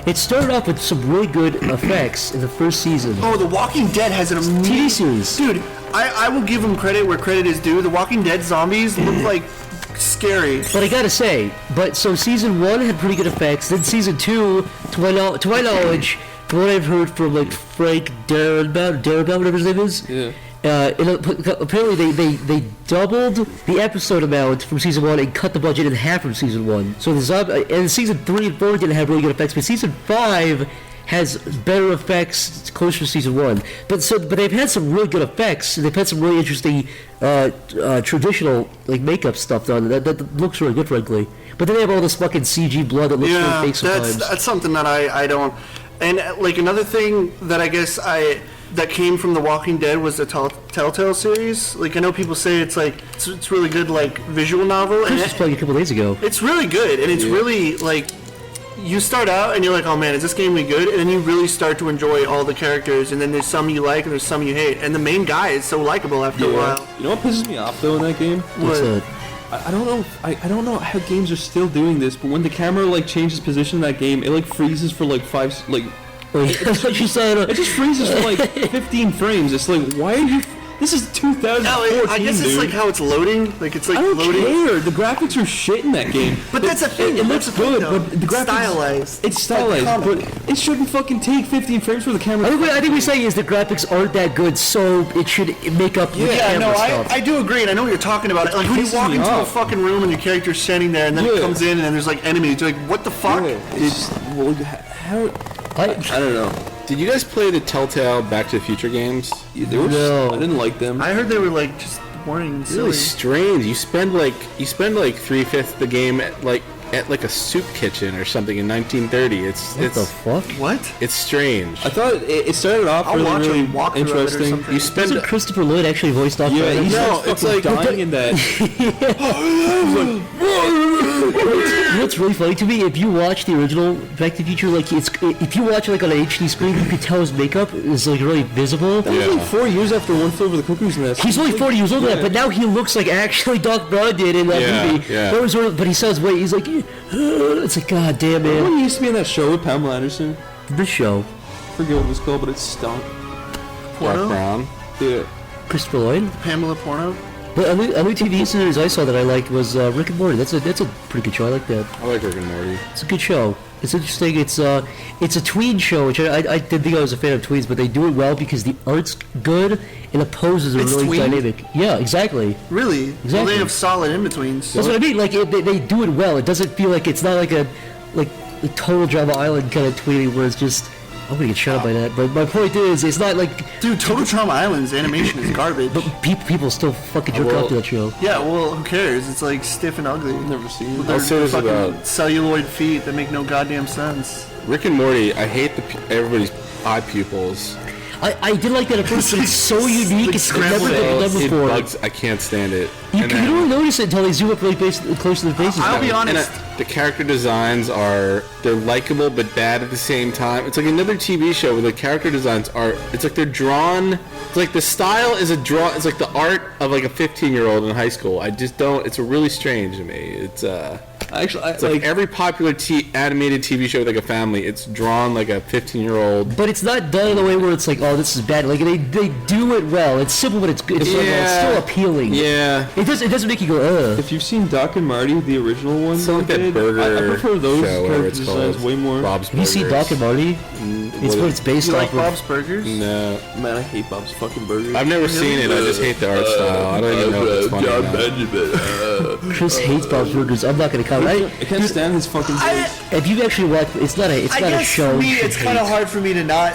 it started off with some really good effects in the first season. Oh, The Walking Dead has an amazing TV series. Dude, I will give them credit where credit is due. The Walking Dead zombies look like scary. But I gotta say, so season 1 had pretty good effects. Then season 2, to my knowledge, from what I've heard from like Frank Darabont, whatever his name is. Yeah. Apparently they doubled the episode amount from season 1 and cut the budget in half from season 1. So and season 3 and 4 didn't have really good effects, but season 5 has better effects closer to season 1. But they've had some really good effects. They've had some really interesting traditional like makeup stuff done that looks really good, frankly. But then they have all this fucking CG blood that looks really fake sometimes. that's something that I don't. And like another thing that I guess that came from The Walking Dead was the Telltale series. Like I know people say it's like it's really good like visual novel, I and was just playing a couple days ago. it's really good, and it's really like you start out and you're like, oh man, is this game really good? And then you really start to enjoy all the characters, and then there's some you like and there's some you hate, and the main guy is so likable after a while. You know what pisses me off though in that game? What's What? I don't know. I don't know how games are still doing this, but when the camera like changes position in that game, it like freezes for like She said, it just freezes for like 15 frames. It's like, why are you? This is 2014, I guess it's dude. like how it's loading. Like it's like I don't loading. care. The graphics are shit in that game. But that's the thing. It That's looks the thing, good, though. but the It's graphics stylized. It's stylized, like but comic. it shouldn't fucking take 15 frames for the camera. I think we're saying is the graphics aren't that good, so it should make up for the Yeah, camera no, stuff. I do agree, and I know what you're talking about. Like when you pisses walk me into a off. fucking room and your character's standing there, and then it Yeah. comes in and then there's like enemies. You're like, what the fuck? It's well, how? I don't know. Did you guys play the Telltale Back to the Future games? They were No. I didn't like them. I heard they were like just boring and silly. Really strange. You spend like 3/5 the game at like a soup kitchen or something in 1930. What the fuck? What? It's strange. I thought it started off I'll watch really, a really walkthrough of it or interesting. something. You spend Doesn't Christopher Lloyd actually voice Doc Yeah, Brown? he's No, like it's like- dying in that. You know what's really funny to me? If you watch the original Back to the Future, like if you watch it like on an HD screen, you can tell his makeup is like really visible. That was like 4 years after One Flew Over the Cuckoo's Nest. He's only 40 years old Yeah. now, but now he looks like actually Doc Brown did in that Yeah, movie. yeah. That was really, but he sounds way. He's like, it's like, God damn Remember man. when he used to be in that show with Pamela Anderson? This show, I forget what it was called, but it stunk. Porno? Doc Brown. Yeah. Christopher Lloyd. Pamela Porno? But a new TV series I saw that I liked was Rick and Morty. That's a pretty good show. I like that. I like Rick and Morty. It's a good show. It's interesting. It's a tween show, which I didn't think I was a fan of tweens, but they do it well because the art's good and the poses are It's really tween? dynamic. Yeah, exactly. Really? Well, Exactly. they have solid in-betweens. That's what I mean. Like they do it well. It doesn't feel like it's not like a total Drama Island kind of tweeting where it's just I'm gonna get shut up by that. But my point is, it's not like Dude, Total Trauma Island's animation is garbage. but people still fucking jerk off to that show. Yeah, well, who cares? It's like stiff and ugly. Never seen With it. their I'll say this fucking about- celluloid feet that make no goddamn sense. Rick and Morty. I hate everybody's eye pupils. I did like that at first, but it's so unique. like It's never scrambled been done eggs. It before. bugs. I can't stand it. You And can then- only notice it until they zoom up really close to their faces. I'll be and, honest. the character designs they're likable but bad at the same time. It's like another TV show where the character designs it's like they're drawn. It's like the style is it's like the art of like a 15-year-old in high school. I just don't. It's really strange to me. It's Actually, It's like every popular animated TV show with like a family, it's drawn like a 15-year-old. But it's not done in a way where it's like, oh, this is bad. Like they do it well. It's simple, but it's good. It's, it's still appealing. Yeah. It doesn't make you go, ugh. if you've seen Doc and Marty, the original one, It's like they that did, burger I prefer those show, whatever character it's designs called. way more. Bob's Have you seen Burgers. Doc and Marty? It's what it's based You off like of. Bob's Burgers? No. Man, I hate Bob's fucking burgers. I've never seen it. I just hate the art style. I don't even know if it's funny or not. Chris hates Bob's Burgers. I'm not gonna comment. I can't stand his fucking voice. If you actually watch, it's not a I show. guess for me, you should it's kind of hate. hard for me to not.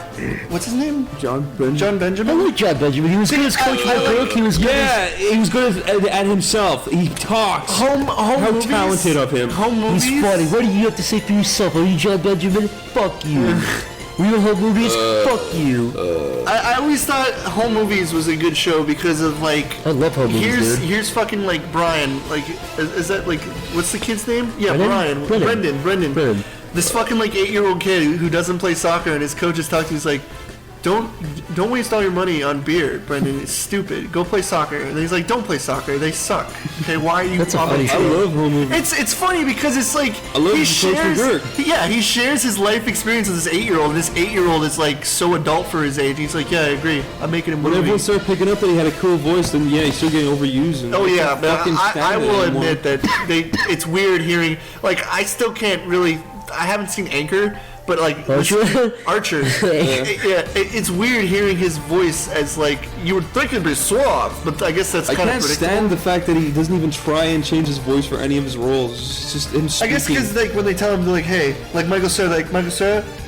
What's his name? John Benjamin. John I Benjamin? like John Benjamin. He was good as Coach Cook. He was good Yeah, he was good at himself. He talks. Home How movies? talented of him. Home as, movies? he's funny. What do you have to say for yourself? Are you John Benjamin? Fuck you. Real home movies, fuck you. I always thought Home Movies was a good show because of like. I love home movies, dude. Here's fucking like Brian. Like, is that like what's the kid's name? Yeah, Brendan? Brian. Brendan. Brendan. This fucking like 8-year-old kid who doesn't play soccer, and his coach is talking to him. He's like, Don't waste all your money on beer, Brendan. It's stupid. Go play soccer. And he's like, don't play soccer. They suck. Okay, why are you? That's a funny I show. love home movies. It's funny because it's like he shares his life experience with this 8-year-old, and this 8-year-old is like so adult for his age. He's like, yeah, I agree. I'm making a When movie. everyone started picking up that he had a cool voice, then yeah, he's still getting overused. And Oh yeah, can't but fucking I stand it will anymore. admit that it's weird hearing. Like I still can't really. I haven't seen Anchor, but like Archer. It's weird hearing his voice as like you would think it'd be suave, but I guess that's I kind of can't predictable. stand the fact that he doesn't even try and change his voice for any of his roles. It's just him I speaking. guess because like when they tell him they're like, hey, like Michael Cera,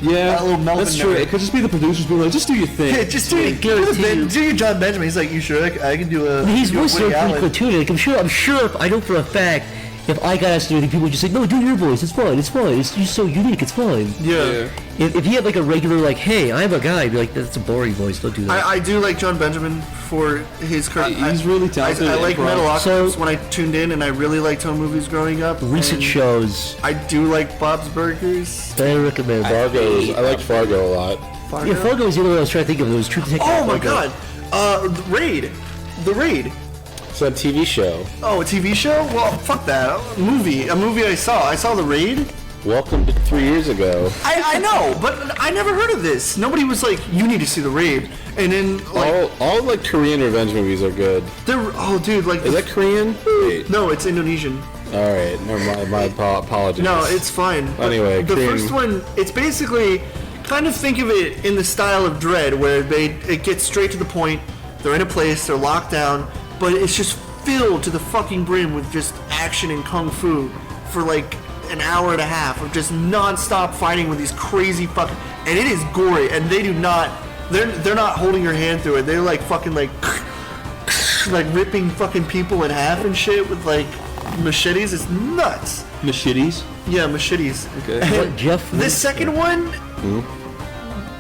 Yeah, that little Melvin that's true. number. It could just be the producers being like, just do your thing. Yeah, just do your John Benjamin. He's like, you sure? I can do a. His do a voice is Woody pretty Allen. cartoonic. I'm sure. I know for a fact. If I got asked to do anything, people would just say, no, do your voice. It's fine. It's just so unique. It's fine. Yeah. If he had like a regular like, hey, I'm a guy, I'd be like, that's a boring voice. Don't do that. I do like John Benjamin for his. He's really talented I at like improv. Metalocalypse when I tuned in, and I really liked home movies growing up. Recent and shows. I do like Bob's Burgers. I recommend I like Fargo a lot. Fargo. Yeah, Fargo was the other one I was trying to think of. It was True Detective. Oh my Fargo. god. The Raid. It's a TV show. Oh, a TV show? Well, fuck that. A movie I saw. I saw The Raid. Welcome to 3 years ago. I know, but I never heard of this. Nobody was like, you need to see The Raid. And then like All like Korean revenge movies are good. dude, like Is that Korean? Wait. no, it's Indonesian. All right, never mind. My apologies. No, it's fine. But Anyway, the Korean- first one, it's basically kind of think of it in the style of Dread, where it gets straight to the point. They're in a place, they're locked down, but it's just filled to the fucking brim with just action and kung fu for like an hour and a half of just non-stop fighting with these crazy fucking, and it is gory, and they do not, they're not holding your hand through it. They're like fucking like ripping fucking people in half and shit with like machetes. It's nuts. Machetes. Yeah, machetes. Okay. And What, Jeff? the second one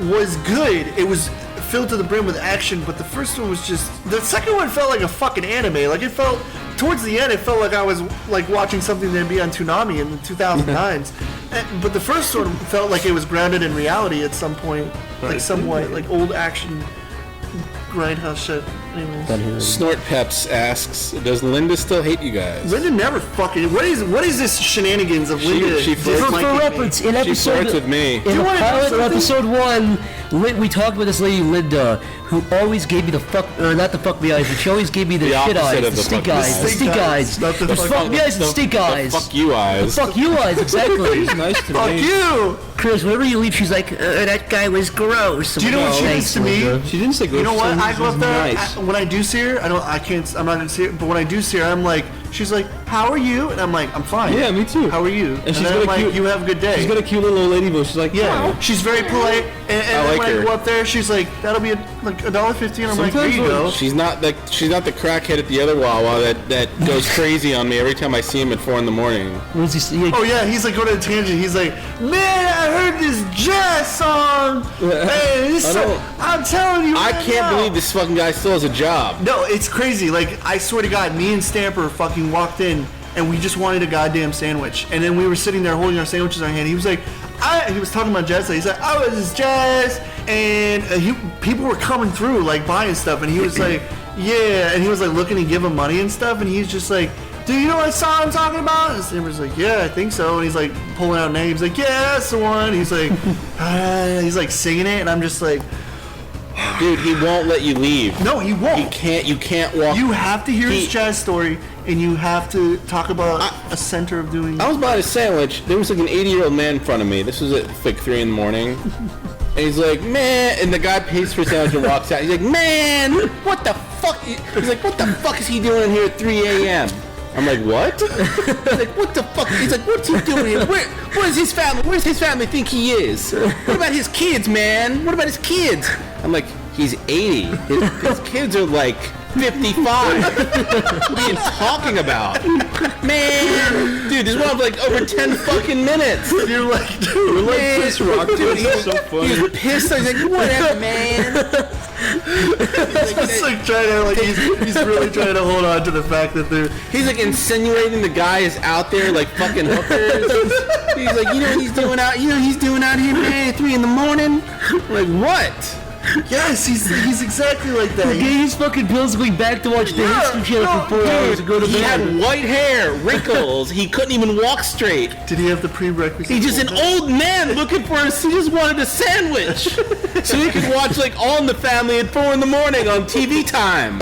was good. It was filled to the brim with action, but the first one was just. The second one felt like a fucking anime. Like it felt. Towards the end, it felt like I was like watching something that'd be on Toonami in the 2009s. But the first one felt like it was grounded in reality at some point, like somewhat like old action grindhouse shit. Anyways. Snort Peps asks, does Linda still hate you guys? Linda never fucking. What is this shenanigans of Linda? she flirts- For disliking me? reference, in She episode flirts with me. in you the wanna know pilot of something? episode 1, we talked about this lady Linda, who always gave me the fuck, or not the fuck me eyes, but she always gave me the The shit opposite eyes, of the the stink fuck me eyes, the eyes. stink eyes, Not the the fuck- fuck me eyes, the stink eyes, Fuck you eyes. fuck you eyes, exactly. He's nice to Fuck me. you! Chris, whenever you leave, she's like, that guy was gross. Do you know what she Thanks, does to me? Linda. She didn't say go. You know what? I go up there Nice. when I do see her. I'm not gonna see her. But when I do see her, I'm like, she's like, "How are you?" And I'm like, "I'm fine." Yeah, me too. How are you? And she's then got I'm a like, cute- "You have a good day." She's got a cute little old lady voice. She's like, yeah, "Wow." she's very polite. And I then like when her. I go up there, she's like, "That'll be like $1.50," and I'm like, "There Sometimes you go." She's not the crackhead at the other Wawa that goes crazy on me every time I see him at 4 in the morning. When's he, Oh yeah, he's like going to a tangent. He's like, "Man, I heard this jazz song. Hey, this I know. I'm telling you, I right can't now." believe this fucking guy still has a job. No, it's crazy. Like, I swear to God, me and Stamper fucking walked in and we just wanted a goddamn sandwich. And then we were sitting there holding our sandwiches in our hand. He was like, he was talking about jazz. He's like, "Oh, this is jazz." And people were coming through, like, buying stuff. And he was like, "Yeah." And he was like looking to give him money and stuff. And he's just like, "Do you know what song I'm talking about?" And Stamper's like, "Yeah, I think so." And he's like pulling out names. Like, "Yeah, that's the one." He's like, he's like singing it. And I'm just like, Dude, he won't let you leave. no, he won't. You can't walk. You have to hear his He- jazz story, and you have to talk about a center of doing. I was buying a sandwich. There was like an 80-year-old man in front of me. This was at like 3 in the morning. And he's like, "Man," and the guy pays for a sandwich and walks out. He's like, "Man, what the fuck?" He's like, "What the fuck is he doing in here at 3 a.m.?" I'm like, "What?" He's like, "What the fuck?" He's like, "What's he doing here? Where's his family? Where's his family think he is? What about his kids, man? What about his kids?" I'm like, "He's 80. His kids are like 55. What are you talking about? Man, dude, this one was like over 10 fucking minutes. You're like, We're like Chris Rock, dude. He's so He funny. was pissed. I was like, whatever, man. he's like trying to like he's really trying to hold on to the fact that they're. He's like insinuating the guy is out there like fucking hookers. He's like, you know what he's doing out? You know what he's doing out here, man, at 3 in the morning. I'm like, what? Yes, he's exactly like that. He's fucking pills going back to watch the History Channel for 4 hours and go to He bed. had white hair, wrinkles. He couldn't even walk straight. Did he have the prerequisite? He's just an old man looking for us. He just wanted a sandwich, so he could watch like All in the Family at 4 in the morning on TV time.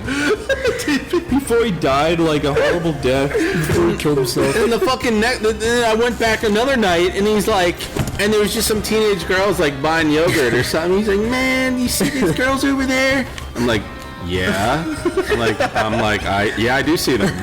Before he died, like a horrible death. Before he killed himself. And the fucking then I went back another night, and he's like, and there was just some teenage girls like buying yogurt or something. He's like, man, you see these girls over there? I'm like, yeah. I do see them.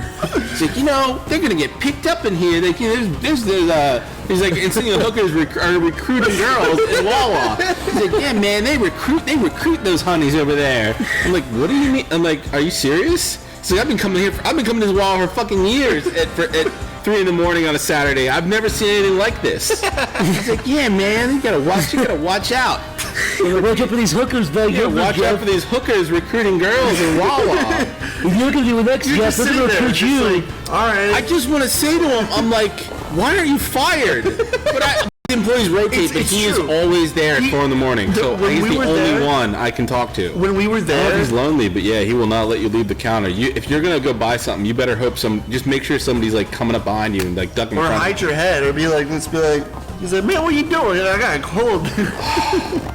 He's like, you know, they're gonna get picked up in here. Like, you know, there's he's like, insinuating hookers are recruiting girls in Wawa. He's like, yeah, man, they recruit those honeys over there. I'm like, what do you mean? I'm like, are you serious? He's like, I've been coming to this Wawa for fucking years at 3 in the morning on a Saturday. I've never seen anything like this. He's like, yeah, man, you gotta watch out. Watch out for these hookers, though. You gotta watch out for these hookers recruiting girls in Wawa. If you're looking to do next, You're Jeff, just they're sitting gonna there, recruit just you. like, all right. I just want to say to him, I'm like, why aren't you fired? But employees rotate, but It's he is true. always there at 4 in the morning. So when he's we the were only there- one I can talk to. when we were I don't know if there, he's lonely, but yeah, he will not let you leave the counter. If you're gonna go buy something, you better hope just make sure somebody's like coming up behind you and like ducking or front. hide your head, or let's be like, he's like, man, what are you doing? I got a cold.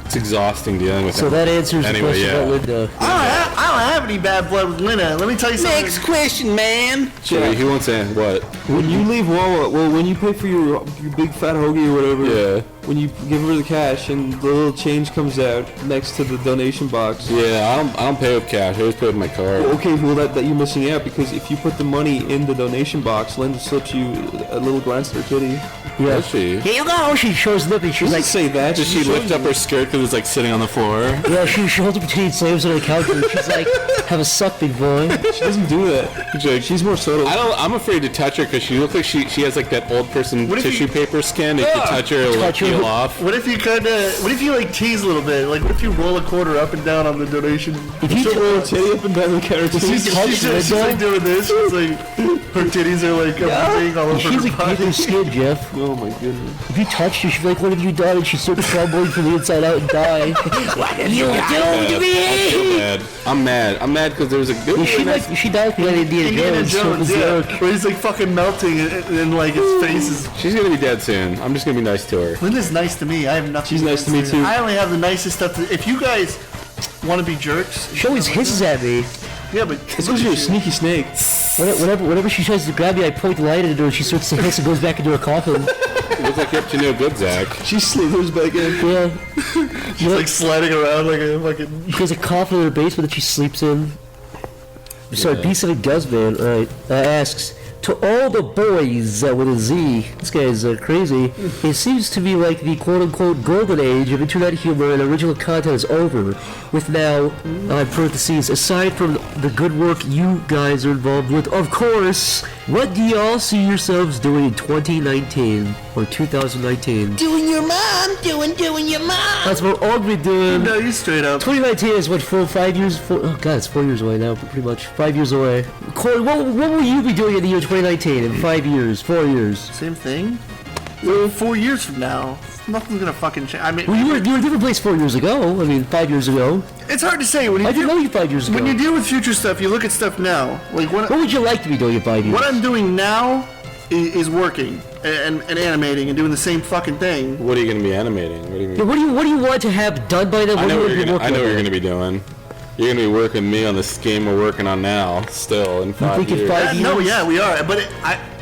It's exhausting dealing with So him. that answers the Anyway, question yeah. about Linda. I don't have any bad blood with Lena. Let me tell you something. Next question, man. So he won't say what? When you leave Wawa, well, when you pay for your big fat hoagie or whatever, Yeah. when you give her the cash and the little change comes out next to the donation box. Yeah, I don't pay with cash. I always pay with my card. Okay, well that you're missing out, because if you put the money in the donation box, Linda slips you a little glance at her titty. Yeah. Does she? Here you go. She shows lip and she's Like like, say that. Does she lift up her skirt because it's like sitting on the floor? yeah, she holds her between slams on the couch and she's like, have a suck, big boy. She doesn't do that. She's more subtle. I'm afraid to touch her because she looks like she has like that old person What if tissue you- paper skin. If you touch her, it'll like Touch her. peel off. What if you like tease a little bit? Like, what if you roll a quarter up and down on the donation? If you She'll roll her titty up and down the counter. She's like doing this. She's like, her titties are like everything all over she's her like body. giving skin, Jeff. Oh my goodness. If you touched her, she'd be like, what have you done? And she'd start crumbling from the inside out and die. What have you done to me? Mad. I'm mad. I'm mad because there was a good. She died like Indiana Indiana Jones. So Jones, was yeah, the- where he's like fucking melting and like his face is. She's gonna be dead soon. I'm just gonna be nice to her. Linda's nice to me. I have nothing. She's nice to me, against too. her. I only have the nicest stuff. If you guys want to be jerks, She always hisses at me. yeah, but It's because you're a sneaky snake. Whenever she tries to grab me, I point the light at her and she starts to hiss and goes back into her coffin. Looks like you're up to no good, Zach. She slithers back in. Yeah. she's like sliding around like a fucking. She has a coffin in her basement that she sleeps in. Sorry, B7 Guzman asks, to all the boys with a Z, this guy is crazy, it seems to me like the quote-unquote golden age of internet humor and original content is over, with now, parentheses, aside from the good work you guys are involved with, of course, what do y'all see yourselves doing in 2019 or 2019? Doing your mom, doing your mom. That's what all we're doing. No, you straight up. 2019 is what, 5 years? Oh god, it's 4 years away now, pretty much. 5 years away. Corey, what will you be doing in the year 2019? In 5 years, 4 years? Same thing. 4 years from now, nothing's gonna fucking change. I mean, Well, you were in a different place 4 years ago. I mean, 5 years ago. it's hard to say when you I didn't know deal, you 5 years ago. when you deal with future stuff. You look at stuff now. Like What would you like to be doing in 5 years? what I'm doing now is working and animating and doing the same fucking thing. What are you gonna be animating? What do you mean? Yeah, what do you want to have done by then? I What know do what you you're want to gonna. be I know what working you're gonna be doing. You're gonna be working me on this game we're working on now. Still in 5 think in years. 5 No, years? yeah, we are. But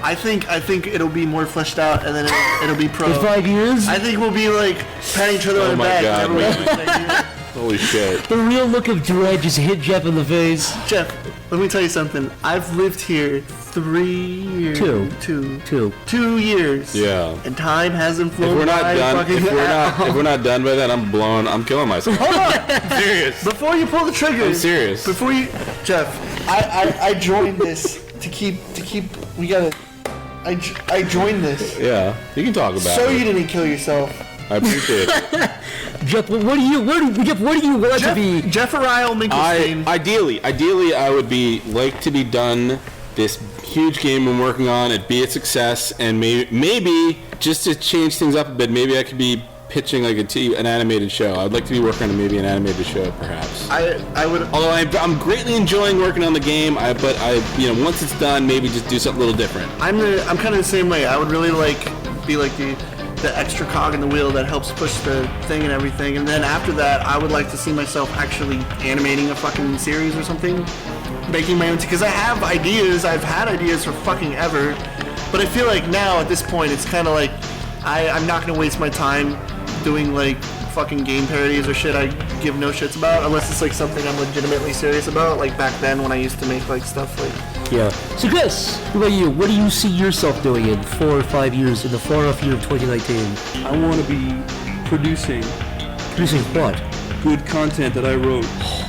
I think it'll be more fleshed out, and then it'll be pro. In 5 years? I think we'll be like patting each other on the my back. God, and everyone's man. like, Holy shit. The real look of dread just hit Jeff in the face. Jeff, let me tell you something. I've lived here 3 years. Two. 2 years. Yeah. And time hasn't flown If we're not by done, fucking if we're not done by then, I'm killing myself. Hold on. Serious. Before you pull the trigger. I'm serious. Before you, Jeff, I joined this to keep. We gotta. I joined this Yeah, you can talk about so it. you didn't kill yourself. I appreciate it. Jeff, what do you want to be? Jeff Ariel Minkelstein. Ideally, I would like to be done this huge game I'm working on, it be a success, and maybe just to change things up a bit, maybe I could be pitching like an animated show. I'd like to be working on maybe an animated show, perhaps. I would. Although I'm greatly enjoying working on the game, but once it's done, maybe just do something a little different. I'm kind of the same way. I would really be like the extra cog in the wheel that helps push the thing and everything. And then after that, I would like to see myself actually animating a fucking series or something, making my own. Because I have ideas. I've had ideas for fucking ever. But I feel like now at this point, it's kind of like I'm not gonna waste my time doing like fucking game parodies or shit I give no shits about, unless it's like something I'm legitimately serious about, like back then when I used to make like stuff like. Yeah. So Chris, what about you? What do you see yourself doing in 4 or 5 years in the far off year of 2019? I want to be producing Producing what? good content that I wrote.